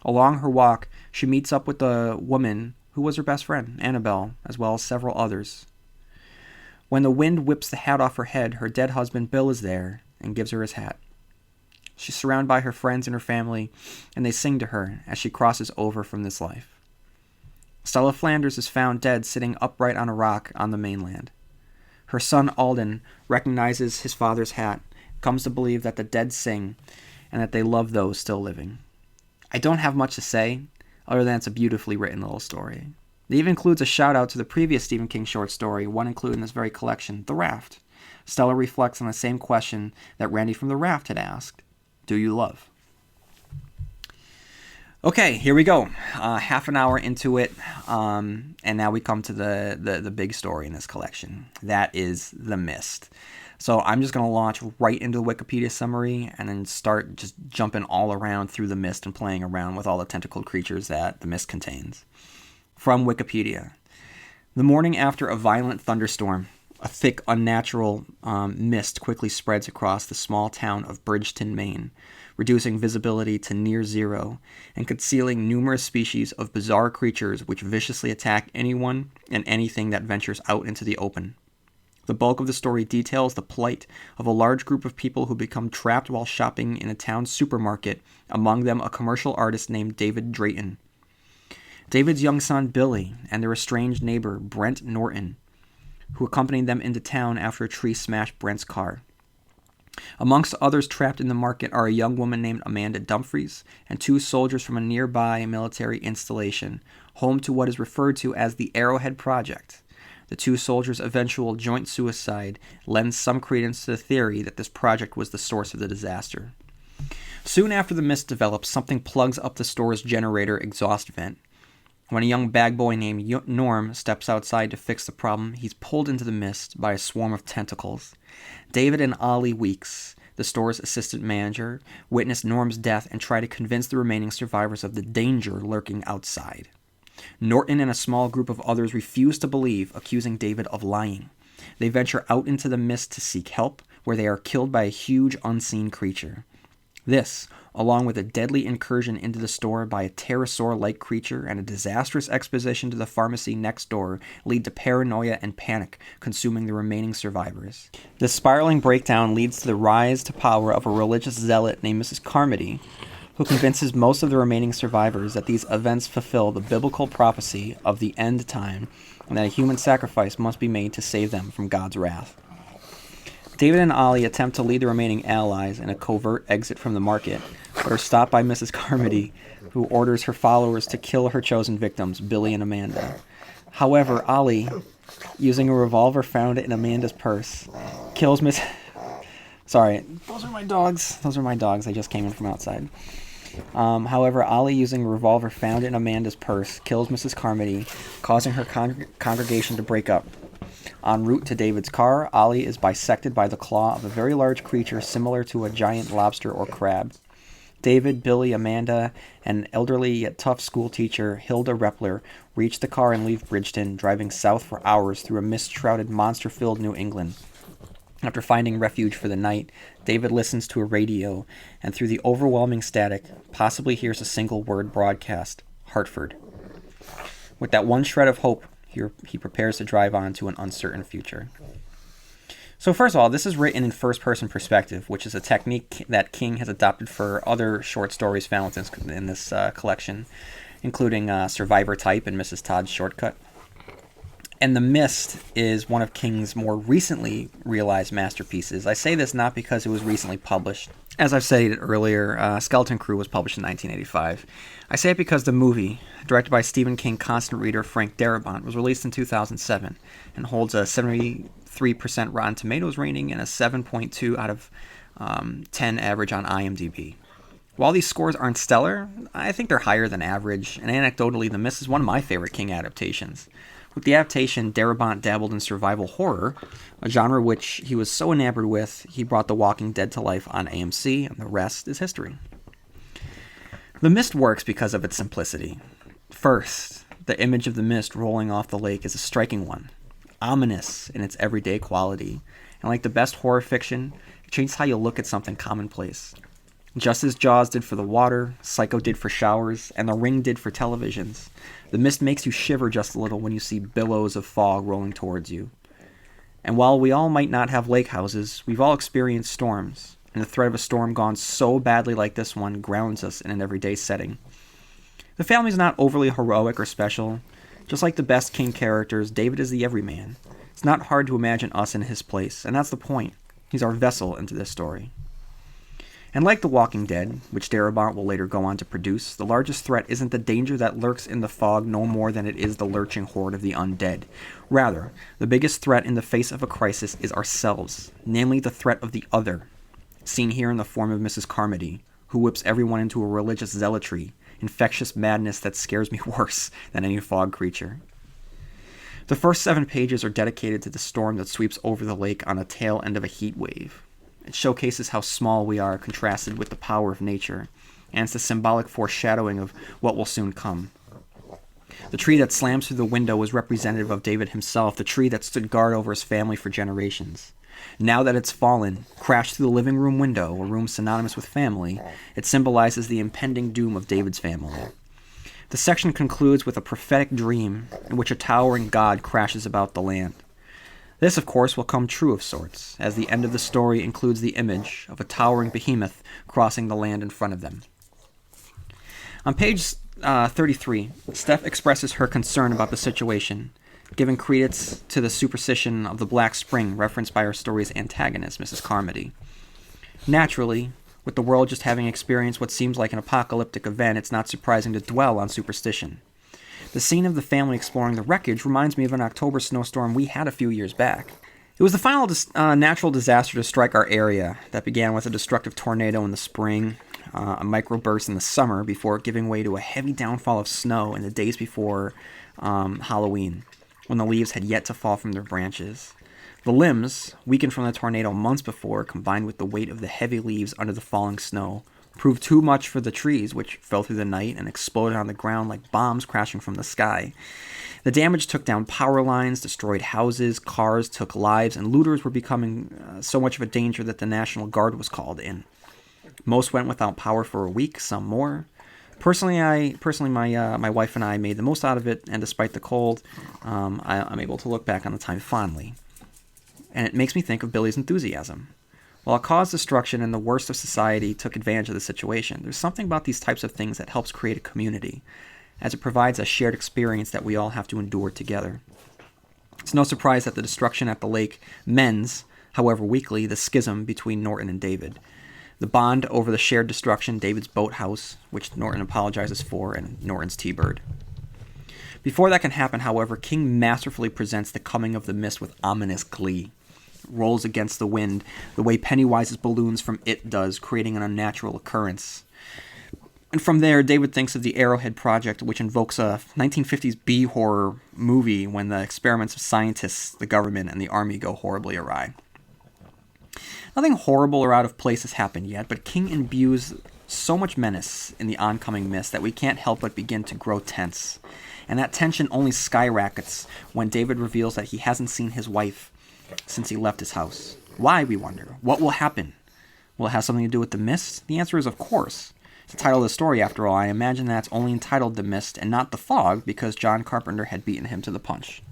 Along her walk, she meets up with a woman who was her best friend, Annabelle, as well as several others. When the wind whips the hat off her head, her dead husband Bill is there and gives her his hat. She's surrounded by her friends and her family, and they sing to her as she crosses over from this life. Stella Flanders is found dead sitting upright on a rock on the mainland. Her son Alden recognizes his father's hat, comes to believe that the dead sing, and that they love those still living. I don't have much to say, other than it's a beautifully written little story. It even includes a shout-out to the previous Stephen King short story, one included in this very collection, The Raft. Stella reflects on the same question that Randy from The Raft had asked. Do you love? Okay, here we go. Half an hour into it, and now we come to the big story in this collection. That is The Mist. So I'm just going to launch right into the Wikipedia summary and then start just jumping all around through The Mist and playing around with all the tentacled creatures that The Mist contains. From Wikipedia. The morning after a violent thunderstorm, a thick, unnatural mist quickly spreads across the small town of Bridgeton, Maine, reducing visibility to near zero and concealing numerous species of bizarre creatures which viciously attack anyone and anything that ventures out into the open. The bulk of the story details the plight of a large group of people who become trapped while shopping in a town supermarket, among them a commercial artist named David Drayton. David's young son Billy and their estranged neighbor Brent Norton, who accompanied them into town after a tree smashed Brent's car. Amongst others trapped in the market are a young woman named Amanda Dumfries and two soldiers from a nearby military installation, home to what is referred to as the Arrowhead Project. The two soldiers' eventual joint suicide lends some credence to the theory that this project was the source of the disaster. Soon after the mist develops, something plugs up the store's generator exhaust vent. When a young bag boy named Norm steps outside to fix the problem, he's pulled into the mist by a swarm of tentacles. David and Ollie Weeks, the store's assistant manager, witness Norm's death and try to convince the remaining survivors of the danger lurking outside. Norton and a small group of others refuse to believe, accusing David of lying. They venture out into the mist to seek help, where they are killed by a huge unseen creature. This, along with a deadly incursion into the store by a pterosaur-like creature and a disastrous exposition to the pharmacy next door, lead to paranoia and panic, consuming the remaining survivors. This spiraling breakdown leads to the rise to power of a religious zealot named Mrs. Carmody, who convinces most of the remaining survivors that these events fulfill the biblical prophecy of the end time and that a human sacrifice must be made to save them from God's wrath. David and Ollie attempt to lead the remaining allies in a covert exit from the market, but are stopped by Mrs. Carmody, who orders her followers to kill her chosen victims, Billy and Amanda. However, Ollie, using a revolver found in Amanda's purse, kills Miss... Sorry, those are my dogs. They just came in from outside. However, Ollie, using a revolver found in Amanda's purse, kills Mrs. Carmody, causing her congregation to break up. En route to David's car, Ollie is bisected by the claw of a very large creature similar to a giant lobster or crab. David, Billy, Amanda, and elderly yet tough schoolteacher Hilda Repler reach the car and leave Bridgeton, driving south for hours through a mist-shrouded, monster-filled New England. After finding refuge for the night, David listens to a radio, and through the overwhelming static, possibly hears a single word broadcast: Hartford. With that one shred of hope, he prepares to drive on to an uncertain future. So first of all, this is written in first-person perspective, which is a technique that King has adopted for other short stories found in this collection, including Survivor Type and Mrs. Todd's Shortcut. And The Mist is one of King's more recently realized masterpieces. I say this not because it was recently published. As I've said earlier, Skeleton Crew was published in 1985. I say it because the movie, directed by Stephen King constant reader Frank Darabont, was released in 2007 and holds a 73% Rotten Tomatoes rating and a 7.2 out of 10 average on IMDb. While these scores aren't stellar, I think they're higher than average, and anecdotally, The Mist is one of my favorite King adaptations. With the adaptation, Darabont dabbled in survival horror, a genre which he was so enamored with, he brought The Walking Dead to life on AMC, and the rest is history. The Mist works because of its simplicity. First, the image of the mist rolling off the lake is a striking one, ominous in its everyday quality, and like the best horror fiction, it changes how you look at something commonplace. Just as Jaws did for the water, Psycho did for showers, and The Ring did for televisions, The Mist makes you shiver just a little when you see billows of fog rolling towards you. And while we all might not have lake houses, we've all experienced storms, and the threat of a storm gone so badly like this one grounds us in an everyday setting. The family's not overly heroic or special. Just like the best King characters, David is the everyman. It's not hard to imagine us in his place, and that's the point. He's our vessel into this story. And like The Walking Dead, which Darabont will later go on to produce, the largest threat isn't the danger that lurks in the fog no more than it is the lurching horde of the undead. Rather, the biggest threat in the face of a crisis is ourselves, namely the threat of the other, seen here in the form of Mrs. Carmody, who whips everyone into a religious zealotry, infectious madness that scares me worse than any fog creature. The first 7 pages are dedicated to the storm that sweeps over the lake on the tail end of a heat wave. It showcases how small we are contrasted with the power of nature, and it's the symbolic foreshadowing of what will soon come. The tree that slams through the window is representative of David himself, the tree that stood guard over his family for generations. Now that it's fallen, crashed through the living room window, a room synonymous with family, it symbolizes the impending doom of David's family. The section concludes with a prophetic dream in which a towering god crashes about the land. This, of course, will come true of sorts, as the end of the story includes the image of a towering behemoth crossing the land in front of them. On page 33, Steph expresses her concern about the situation, giving credence to the superstition of the Black Spring referenced by our story's antagonist, Mrs. Carmody. Naturally, with the world just having experienced what seems like an apocalyptic event, it's not surprising to dwell on superstition. The scene of the family exploring the wreckage reminds me of an October snowstorm we had a few years back. It was the final natural disaster to strike our area that began with a destructive tornado in the spring, a microburst in the summer before giving way to a heavy downfall of snow in the days before Halloween, when the leaves had yet to fall from their branches. The limbs, weakened from the tornado months before, combined with the weight of the heavy leaves under the falling snow, proved too much for the trees, which fell through the night and exploded on the ground like bombs crashing from the sky. The damage took down power lines, destroyed houses, cars took lives, and looters were becoming so much of a danger that the National Guard was called in. Most went without power for a week, some more. Personally, my wife and I made the most out of it, and despite the cold, I'm able to look back on the time fondly. And it makes me think of Billy's enthusiasm. While it caused destruction and the worst of society took advantage of the situation, there's something about these types of things that helps create a community, as it provides a shared experience that we all have to endure together. It's no surprise that the destruction at the lake mends, however weakly, the schism between Norton and David. The bond over the shared destruction, David's boathouse, which Norton apologizes for, and Norton's T-Bird. Before that can happen, however, King masterfully presents the coming of the mist with ominous glee. It rolls against the wind, the way Pennywise's balloons from It does, creating an unnatural occurrence. And from there, David thinks of the Arrowhead Project, which invokes a 1950s B-horror movie when the experiments of scientists, the government, and the army go horribly awry. Nothing horrible or out of place has happened yet, but King imbues so much menace in the oncoming mist that we can't help but begin to grow tense. And that tension only skyrockets when David reveals that he hasn't seen his wife since he left his house. Why, we wonder? What will happen? Will it have something to do with the mist? The answer is of course. It's the title of the story, after all. I imagine that it's only entitled The Mist and not The Fog because John Carpenter had beaten him to the punch.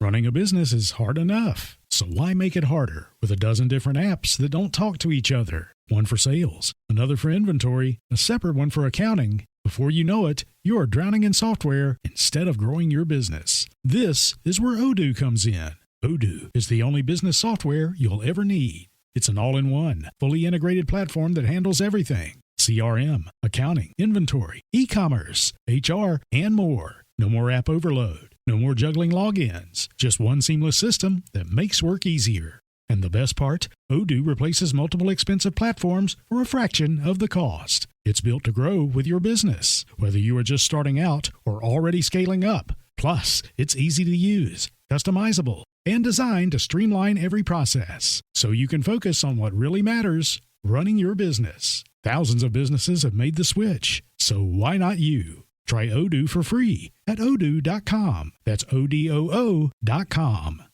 Running a business is hard enough, so why make it harder with a dozen different apps that don't talk to each other? One for sales, another for inventory, a separate one for accounting. Before you know it, you are drowning in software instead of growing your business. This is where Odoo comes in. Odoo is the only business software you'll ever need. It's an all-in-one, fully integrated platform that handles everything. CRM, accounting, inventory, e-commerce, HR, and more. No more app overload. No more juggling logins. Just one seamless system that makes work easier. And the best part, Odoo replaces multiple expensive platforms for a fraction of the cost. It's built to grow with your business, whether you are just starting out or already scaling up. Plus, it's easy to use, customizable, and designed to streamline every process, so you can focus on what really matters, running your business. Thousands of businesses have made the switch, so why not you? Try Odoo for free at odoo.com. That's ODOO.com.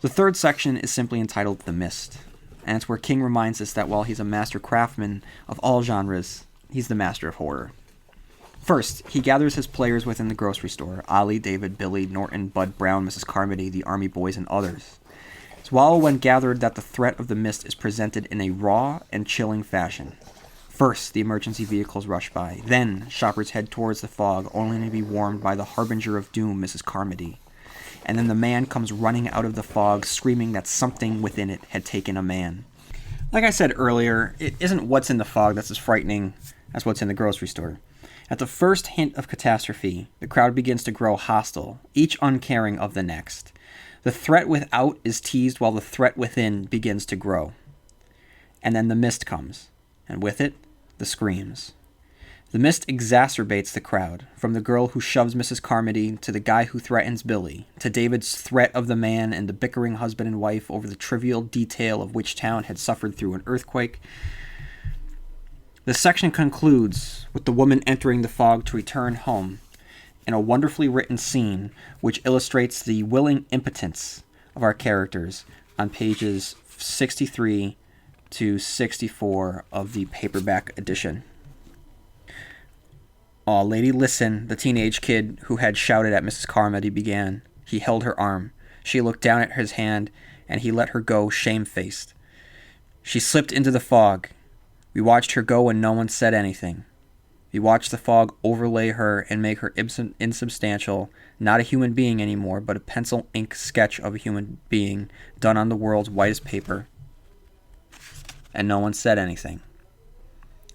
The third section is simply entitled The Mist, and it's where King reminds us that while he's a master craftsman of all genres, he's the master of horror. First, he gathers his players within the grocery store: Ollie, David, Billy, Norton, Bud, Brown, Mrs. Carmody, the Army Boys, and others. It's while when gathered that the threat of the mist is presented in a raw and chilling fashion. First, the emergency vehicles rush by. Then, shoppers head towards the fog, only to be warmed by the harbinger of doom, Mrs. Carmody. And then the man comes running out of the fog, screaming that something within it had taken a man. Like I said earlier, it isn't what's in the fog that's as frightening as what's in the grocery store. At the first hint of catastrophe, the crowd begins to grow hostile, each uncaring of the next. The threat without is teased while the threat within begins to grow. And then the mist comes, and with it, the screams. The mist exacerbates the crowd, from the girl who shoves Mrs. Carmody to the guy who threatens Billy, to David's threat of the man and the bickering husband and wife over the trivial detail of which town had suffered through an earthquake. The section concludes with the woman entering the fog to return home, in a wonderfully written scene which illustrates the willing impotence of our characters on pages 63 to 64 of the paperback edition. "Aw, lady, listen," the teenage kid who had shouted at Mrs. Carmody began. He held her arm. She looked down at his hand, and he let her go shamefaced. She slipped into the fog. We watched her go and no one said anything. We watched the fog overlay her and make her insubstantial, not a human being anymore, but a pencil ink sketch of a human being done on the world's whitest paper. And no one said anything.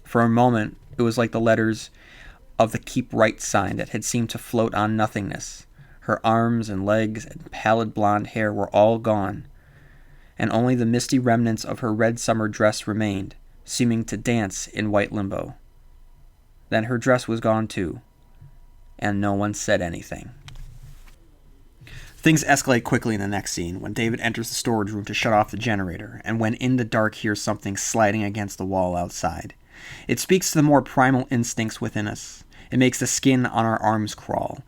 For a moment, it was like the letters of the keep right sign that had seemed to float on nothingness. Her arms and legs and pallid blonde hair were all gone, and only the misty remnants of her red summer dress remained, seeming to dance in white limbo. Then her dress was gone too, and no one said anything. Things escalate quickly in the next scene when David enters the storage room to shut off the generator, and when in the dark hears something sliding against the wall outside. It speaks to the more primal instincts within us. It makes the skin on our arms crawl.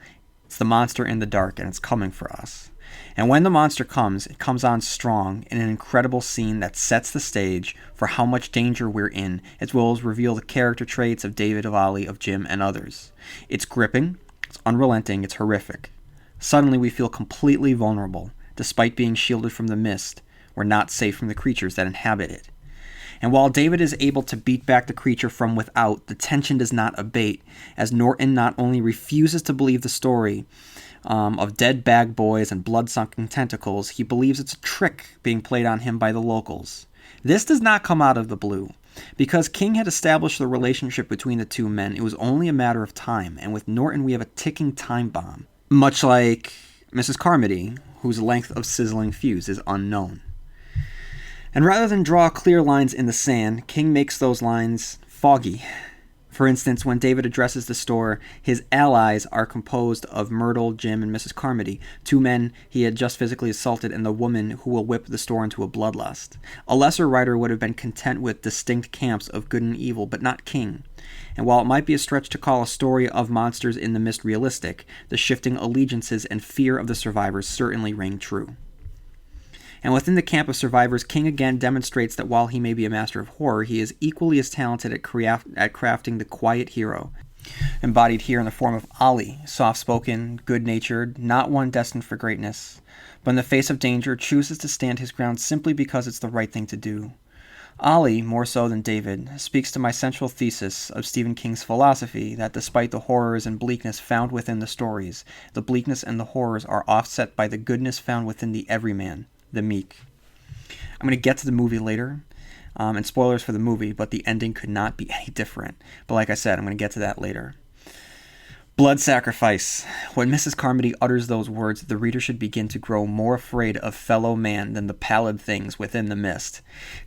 It's the monster in the dark, and it's coming for us. And when the monster comes, it comes on strong in an incredible scene that sets the stage for how much danger we're in, as well as reveal the character traits of David, of Ollie, of Jim, and others. It's gripping, it's unrelenting, it's horrific. Suddenly we feel completely vulnerable. Despite being shielded from the mist, we're not safe from the creatures that inhabit it. And while David is able to beat back the creature from without, the tension does not abate, as Norton not only refuses to believe the story of dead bag boys and blood-sunken tentacles, he believes it's a trick being played on him by the locals. This does not come out of the blue. Because King had established the relationship between the two men, it was only a matter of time, and with Norton we have a ticking time bomb. Much like Mrs. Carmody, whose length of sizzling fuse is unknown. And rather than draw clear lines in the sand, King makes those lines foggy. For instance, when David addresses the store, his allies are composed of Myrtle, Jim, and Mrs. Carmody, two men he had just physically assaulted, and the woman who will whip the store into a bloodlust. A lesser writer would have been content with distinct camps of good and evil, but not King. And while it might be a stretch to call a story of monsters in the mist realistic, the shifting allegiances and fear of the survivors certainly ring true. And within the camp of survivors, King again demonstrates that while he may be a master of horror, he is equally as talented at crafting the quiet hero, embodied here in the form of Ollie, soft-spoken, good-natured, not one destined for greatness, but in the face of danger chooses to stand his ground simply because it's the right thing to do. Ollie, more so than David, speaks to my central thesis of Stephen King's philosophy that despite the horrors and bleakness found within the stories, the bleakness and the horrors are offset by the goodness found within the everyman, the meek. I'm going to get to the movie later, and spoilers for the movie, but the ending could not be any different. But like I said, I'm going to get to that later. Blood sacrifice. When Mrs. Carmody utters those words, the reader should begin to grow more afraid of fellow man than the pallid things within the mist.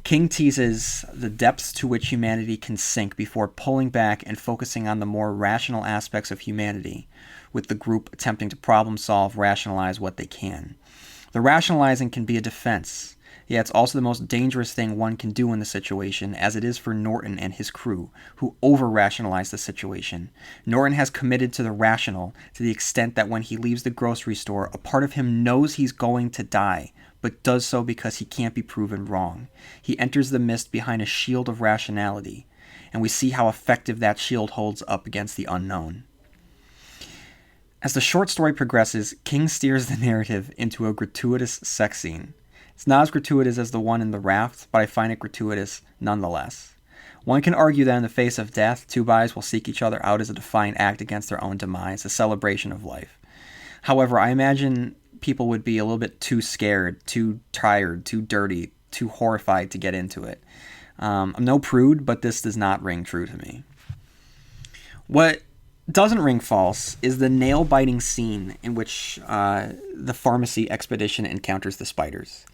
King teases the depths to which humanity can sink before pulling back and focusing on the more rational aspects of humanity, with the group attempting to problem solve, rationalize what they can. The rationalizing can be a defense, yet it's also the most dangerous thing one can do in the situation, as it is for Norton and his crew, who over-rationalize the situation. Norton has committed to the rational, to the extent that when he leaves the grocery store, a part of him knows he's going to die, but does so because he can't be proven wrong. He enters the mist behind a shield of rationality, and we see how effective that shield holds up against the unknown. As the short story progresses, King steers the narrative into a gratuitous sex scene. It's not as gratuitous as the one in the Raft, but I find it gratuitous nonetheless. One can argue that in the face of death, two bodies will seek each other out as a defiant act against their own demise, a celebration of life. However, I imagine people would be a little bit too scared, too tired, too dirty, too horrified to get into it. I'm no prude, but this does not ring true to me. What doesn't ring false is the nail-biting scene in which the pharmacy expedition encounters the spiders.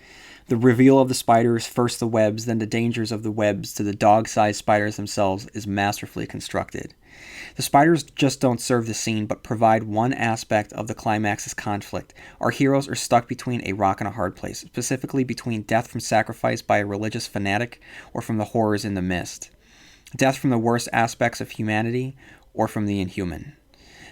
The reveal of the spiders, first the webs, then the dangers of the webs to the dog-sized spiders themselves is masterfully constructed. The spiders just don't serve the scene, but provide one aspect of the climax's conflict. Our heroes are stuck between a rock and a hard place, specifically between death from sacrifice by a religious fanatic or from the horrors in the mist. Death from the worst aspects of humanity or from the inhuman.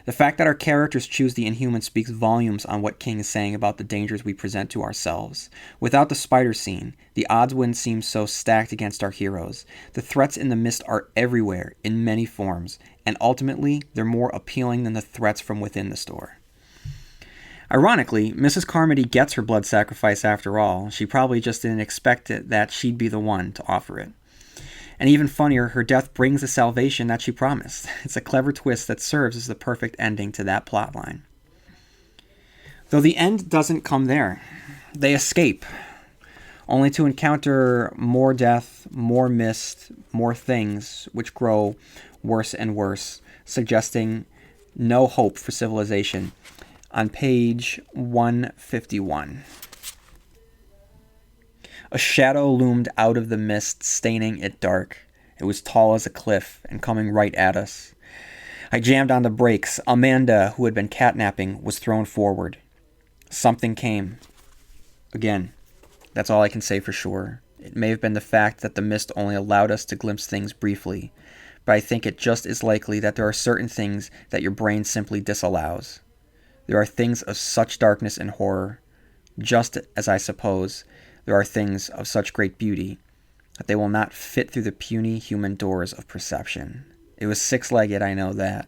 The fact that our characters choose the inhuman speaks volumes on what King is saying about the dangers we present to ourselves. Without the spider scene, the odds wouldn't seem so stacked against our heroes. The threats in the mist are everywhere, in many forms, and ultimately, they're more appealing than the threats from within the store. Ironically, Mrs. Carmody gets her blood sacrifice after all. She probably just didn't expect it that she'd be the one to offer it. And even funnier, her death brings the salvation that she promised. It's a clever twist that serves as the perfect ending to that plotline. Though the end doesn't come there. They escape, only to encounter more death, more mist, more things, which grow worse and worse suggesting no hope for civilization on page 151. A shadow loomed out of the mist, staining it dark. It was tall as a cliff and coming right at us. I jammed on the brakes. Amanda, who had been catnapping, was thrown forward. Something came. Again, that's all I can say for sure. It may have been the fact that the mist only allowed us to glimpse things briefly, but I think it just as likely that there are certain things that your brain simply disallows. There are things of such darkness and horror, just as I suppose there are things of such great beauty, that they will not fit through the puny human doors of perception. It was six-legged, I know that.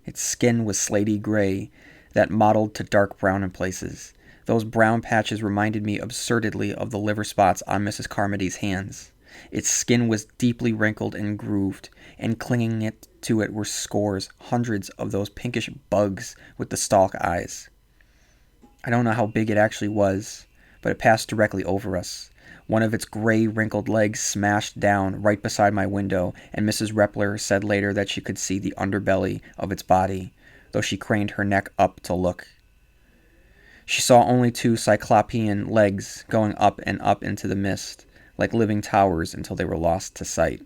Its skin was slaty gray, that mottled to dark brown in places. Those brown patches reminded me absurdly of the liver spots on Mrs. Carmody's hands. Its skin was deeply wrinkled and grooved, and clinging to it were scores, hundreds of those pinkish bugs with the stalk eyes. I don't know how big it actually was, but it passed directly over us. One of its gray, wrinkled legs smashed down right beside my window, and Mrs. Repler said later that she could see the underbelly of its body, though she craned her neck up to look. She saw only two cyclopean legs going up and up into the mist, like living towers until they were lost to sight.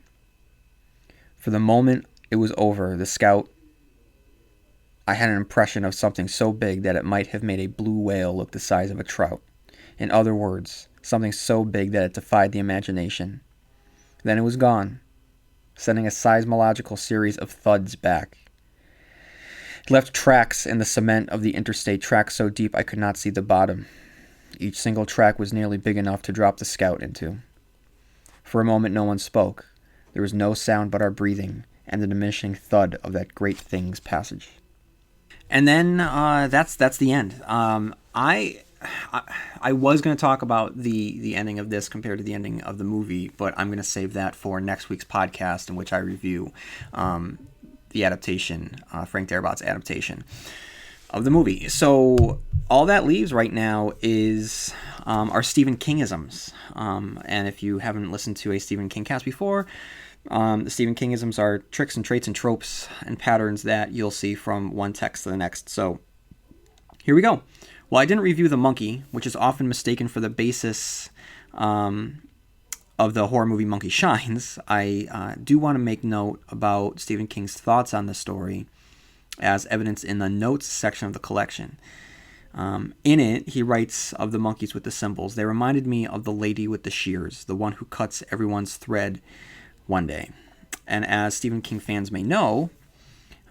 For the moment it was over, the scout, I had an impression of something so big that it might have made a blue whale look the size of a trout. In other words, something so big that it defied the imagination. Then it was gone, sending a seismological series of thuds back. It left tracks in the cement of the interstate track so deep I could not see the bottom. Each single track was nearly big enough to drop the scout into. For a moment no one spoke. There was no sound but our breathing and the diminishing thud of that great thing's passage. And then that's the end. I was going to talk about the ending of this compared to the ending of the movie, but I'm going to save that for next week's podcast, in which I review the adaptation, Frank Darabont's adaptation of the movie. So all that leaves right now is our Stephen Kingisms. And if you haven't listened to a Stephen Kingcast before, the Stephen Kingisms are tricks and traits and tropes and patterns that you'll see from one text to the next. So here we go. Well, I didn't review The Monkey, which is often mistaken for the basis of the horror movie Monkey Shines. I do want to make note about Stephen King's thoughts on the story, as evidenced in the notes section of the collection. In it, he writes of the monkeys with the symbols. They reminded me of the lady with the shears, the one who cuts everyone's thread one day. And as Stephen King fans may know,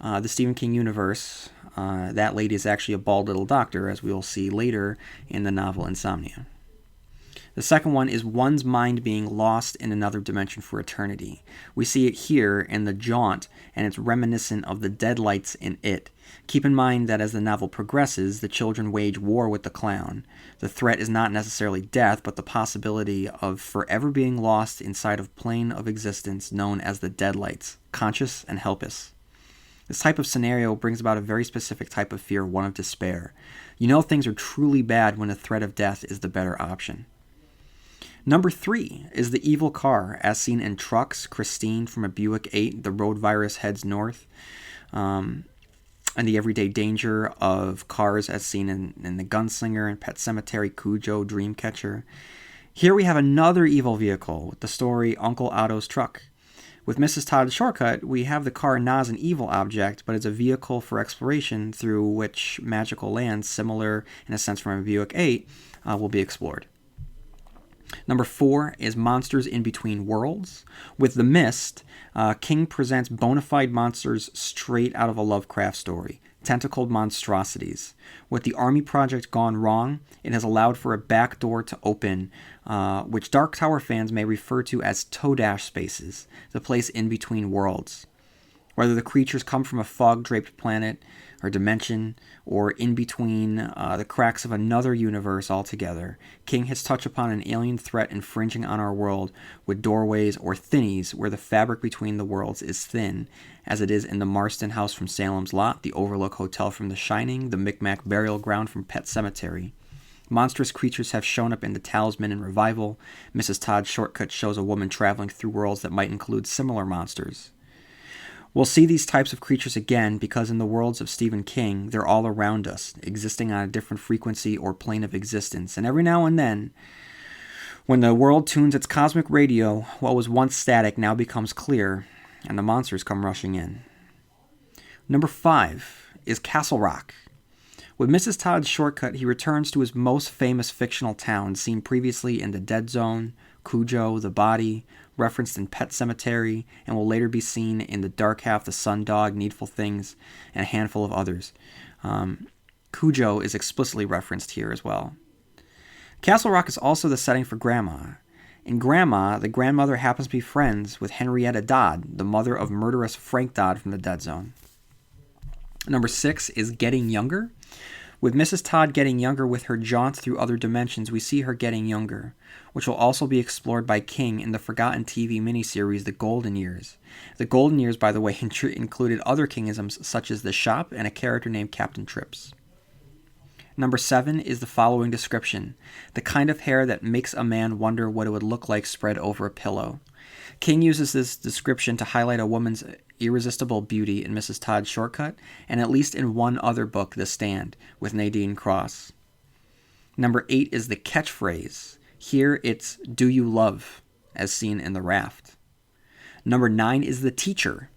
the Stephen King universe, that lady is actually a bald little doctor, as we will see later in the novel Insomnia. The second one is one's mind being lost in another dimension for eternity. We see it here in the Jaunt, and it's reminiscent of the deadlights in It. Keep in mind that as the novel progresses, the children wage war with the clown. The threat is not necessarily death, but the possibility of forever being lost inside of plane of existence known as the deadlights, conscious and helpless. This type of scenario brings about a very specific type of fear, one of despair. You know things are truly bad when the threat of death is the better option. Number 3 is the evil car, as seen in Trucks, Christine from a Buick 8, The Road Virus Heads North, and the everyday danger of cars as seen in The Gunslinger and Pet Sematary, Cujo, Dreamcatcher. Here we have another evil vehicle with the story Uncle Otto's Truck. With Mrs. Todd's Shortcut, we have the car not as an evil object, but as a vehicle for exploration through which magical lands, similar in a sense from a Buick 8, will be explored. Number 4 is Monsters in Between Worlds. With The Mist, King presents bona fide monsters straight out of a Lovecraft story, tentacled monstrosities. With the Army Project gone wrong, it has allowed for a back door to open, which Dark Tower fans may refer to as Toadash spaces, the place in between worlds. Whether the creatures come from a fog-draped planet or dimension, or in between the cracks of another universe altogether, King has touched upon an alien threat infringing on our world with doorways or thinnies where the fabric between the worlds is thin, as it is in the Marston House from Salem's Lot, the Overlook Hotel from The Shining, the Micmac Burial Ground from Pet Sematary. Monstrous creatures have shown up in The Talisman and Revival. Mrs. Todd's Shortcut shows a woman traveling through worlds that might include similar monsters. We'll see these types of creatures again because in the worlds of Stephen King, they're all around us, existing on a different frequency or plane of existence. And every now and then, when the world tunes its cosmic radio, what was once static now becomes clear, and the monsters come rushing in. Number 5 is Castle Rock. With Mrs. Todd's shortcut, he returns to his most famous fictional town, seen previously in The Dead Zone, Cujo, The Body, referenced in Pet Sematary, and will later be seen in The Dark Half, The Sundog, Needful Things, and a handful of others. Cujo is explicitly referenced here as well. Castle Rock is also the setting for Gramma. In Gramma, the grandmother happens to be friends with Henrietta Dodd, the mother of murderous Frank Dodd from The Dead Zone. Number 6 is Getting Younger. With Mrs. Todd getting younger with her jaunts through other dimensions, we see her getting younger, which will also be explored by King in the forgotten TV miniseries The Golden Years. The Golden Years, by the way, included other Kingisms such as The Shop and a character named Captain Trips. Number 7 is the following description: the kind of hair that makes a man wonder what it would look like spread over a pillow. King uses this description to highlight a woman's irresistible beauty in Mrs. Todd's Shortcut, and at least in one other book, The Stand, with Nadine Cross. Number 8 is the catchphrase. Here it's "Do you love," as seen in The Raft. Number 9 is the teacher.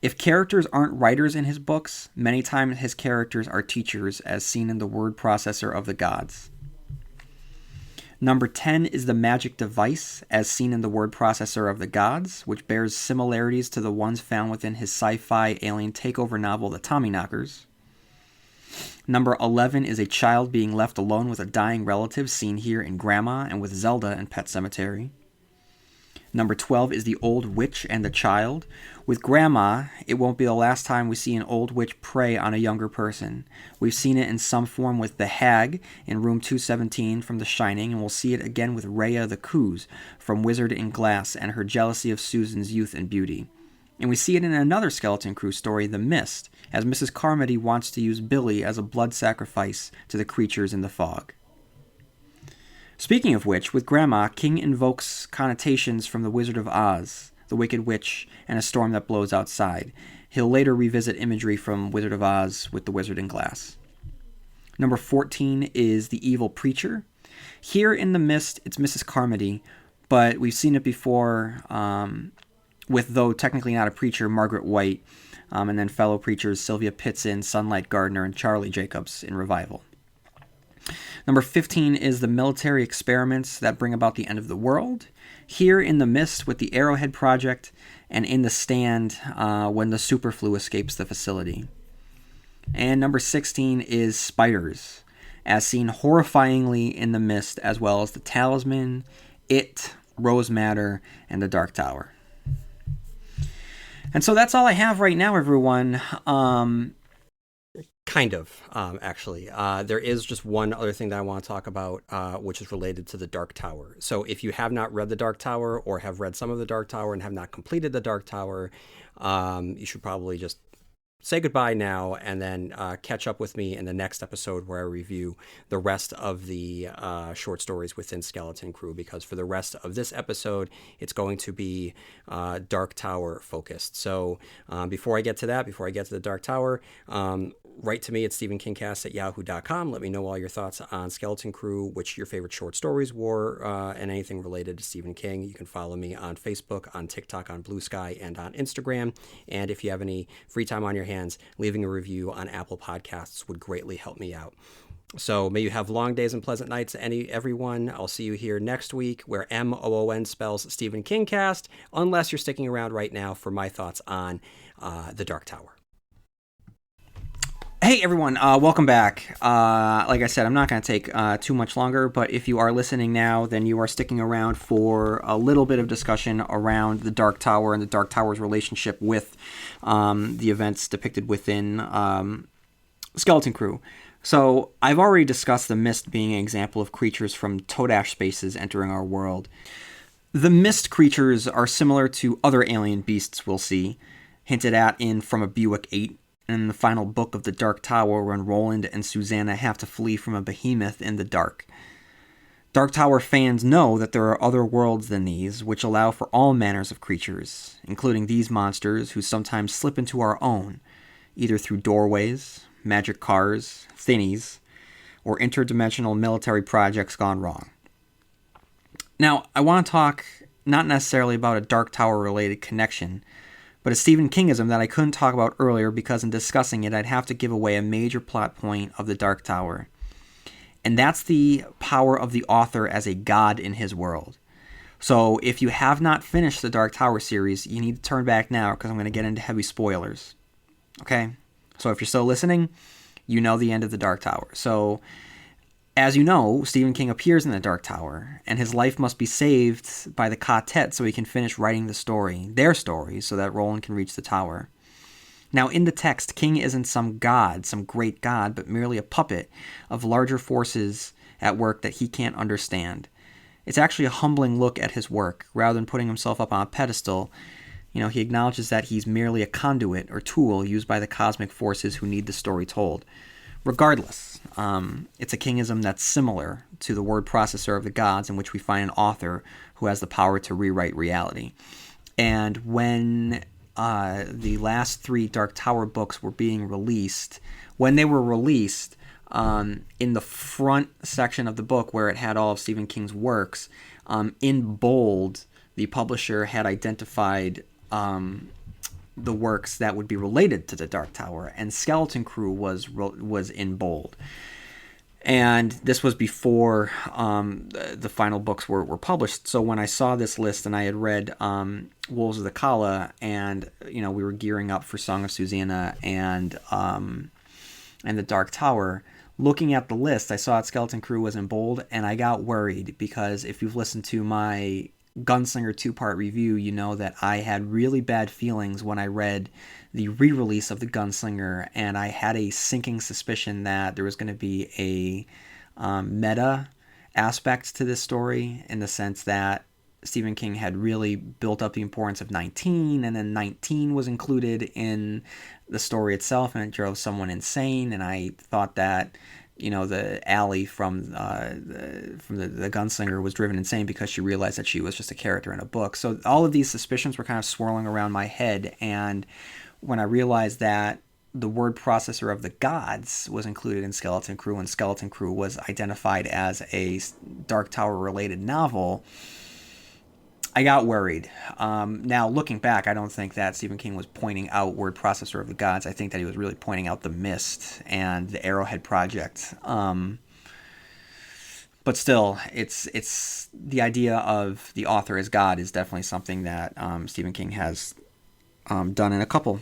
If characters aren't writers in his books, many times his characters are teachers, as seen in the word processor of the gods. Number 10 is the magic device, as seen in the word processor of the gods, which bears similarities to the ones found within his sci-fi alien takeover novel, The Tommyknockers. Number 11 is a child being left alone with a dying relative, seen here in Gramma and with Zelda in Pet Sematary. Number 12 is the old witch and the child. With Gramma, it won't be the last time we see an old witch prey on a younger person. We've seen it in some form with the hag in room 217 from The Shining, and we'll see it again with Rhea the Coos from Wizard in Glass and her jealousy of Susan's youth and beauty. And we see it in another Skeleton Crew story, The Mist, as Mrs. Carmody wants to use Billy as a blood sacrifice to the creatures in the fog. Speaking of which, with Gramma, King invokes connotations from The Wizard of Oz, The Wicked Witch, and A Storm That Blows Outside. He'll later revisit imagery from Wizard of Oz with The Wizard in Glass. Number 14 is The Evil Preacher. Here in The Mist, it's Mrs. Carmody, but we've seen it before with, though technically not a preacher, Margaret White, and then fellow preachers Sylvia Pitson, Sunlight Gardner, and Charlie Jacobs in Revival. Number 15 is the military experiments that bring about the end of the world. Here in The Mist with the Arrowhead Project, and in The Stand when the superflu escapes the facility. And number 16 is spiders, as seen horrifyingly in The Mist, as well as The Talisman, It, Rose Madder, and The Dark Tower. And so that's all I have right now, everyone. Kind of, actually. There is just one other thing that I want to talk about, which is related to The Dark Tower. So if you have not read The Dark Tower, or have read some of The Dark Tower and have not completed The Dark Tower, you should probably just say goodbye now and then catch up with me in the next episode where I review the rest of the short stories within Skeleton Crew, because for the rest of this episode, it's going to be Dark Tower focused. So before I get to that, before I get to The Dark Tower, write to me at stephenkingcast@yahoo.com. Let me know all your thoughts on Skeleton Crew, which your favorite short stories were, and anything related to Stephen King. You can follow me on Facebook, on TikTok, on Blue Sky, and on Instagram. And if you have any free time on your hands, leaving a review on Apple Podcasts would greatly help me out. So may you have long days and pleasant nights, everyone. I'll see you here next week, where MOON spells Stephen Kingcast, unless you're sticking around right now for my thoughts on The Dark Tower. Hey everyone, welcome back. Like I said, I'm not going to take too much longer, but if you are listening now, then you are sticking around for a little bit of discussion around the Dark Tower and the Dark Tower's relationship with the events depicted within Skeleton Crew. So I've already discussed the Mist being an example of creatures from Todash spaces entering our world. The Mist creatures are similar to other alien beasts we'll see, hinted at in From a Buick 8, in the final book of The Dark Tower, when Roland and Susanna have to flee from a behemoth in the dark. Dark Tower fans know that there are other worlds than these, which allow for all manners of creatures, including these monsters who sometimes slip into our own, either through doorways, magic cars, thinnies, or interdimensional military projects gone wrong. Now, I want to talk not necessarily about a Dark Tower related connection, but a Stephen Kingism that I couldn't talk about earlier because in discussing it I'd have to give away a major plot point of the Dark Tower. And that's the power of the author as a god in his world. So if you have not finished the Dark Tower series, you need to turn back now because I'm going to get into heavy spoilers. Okay? So if you're still listening, you know the end of the Dark Tower. So, as you know, Stephen King appears in the Dark Tower, and his life must be saved by the quartet so he can finish writing the story, their story, so that Roland can reach the tower. Now, in the text, King isn't some god, some great god, but merely a puppet of larger forces at work that he can't understand. It's actually a humbling look at his work. Rather than putting himself up on a pedestal, he acknowledges that he's merely a conduit or tool used by the cosmic forces who need the story told. Regardless, it's a Kingism that's similar to the word processor of the gods, in which we find an author who has the power to rewrite reality. And when the last 3 Dark Tower books were being released, when they were released, in the front section of the book where it had all of Stephen King's works, in bold, the publisher had identified the works that would be related to the Dark Tower, and Skeleton Crew was in bold. And this was before the final books were published. So when I saw this list and I had read Wolves of the Kala, and we were gearing up for Song of Susanna and the Dark Tower, looking at the list, I saw that Skeleton Crew was in bold, and I got worried because if you've listened to my Gunslinger 2-part review, you know that I had really bad feelings when I read the re-release of the Gunslinger, and I had a sinking suspicion that there was going to be a meta aspect to this story, in the sense that Stephen King had really built up the importance of 19, and then 19 was included in the story itself, and it drove someone insane. And I thought that the Allie from the Gunslinger was driven insane because she realized that she was just a character in a book. So all of these suspicions were kind of swirling around my head, and when I realized that the word processor of the gods was included in Skeleton Crew, and Skeleton Crew was identified as a Dark Tower related novel, I got worried. Now, looking back, I don't think that Stephen King was pointing out word processor of the gods. I think that he was really pointing out the Mist and the Arrowhead Project. But still, it's the idea of the author as God is definitely something that Stephen King has done in a couple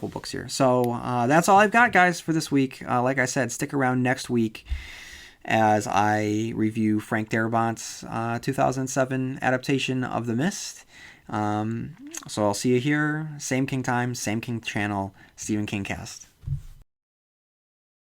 books here. So that's all I've got, guys, for this week. Like I said, stick around next week as I review Frank Darabont's 2007 adaptation of The Mist. So I'll see you here, same King time, same King channel, Stephen Kingcast.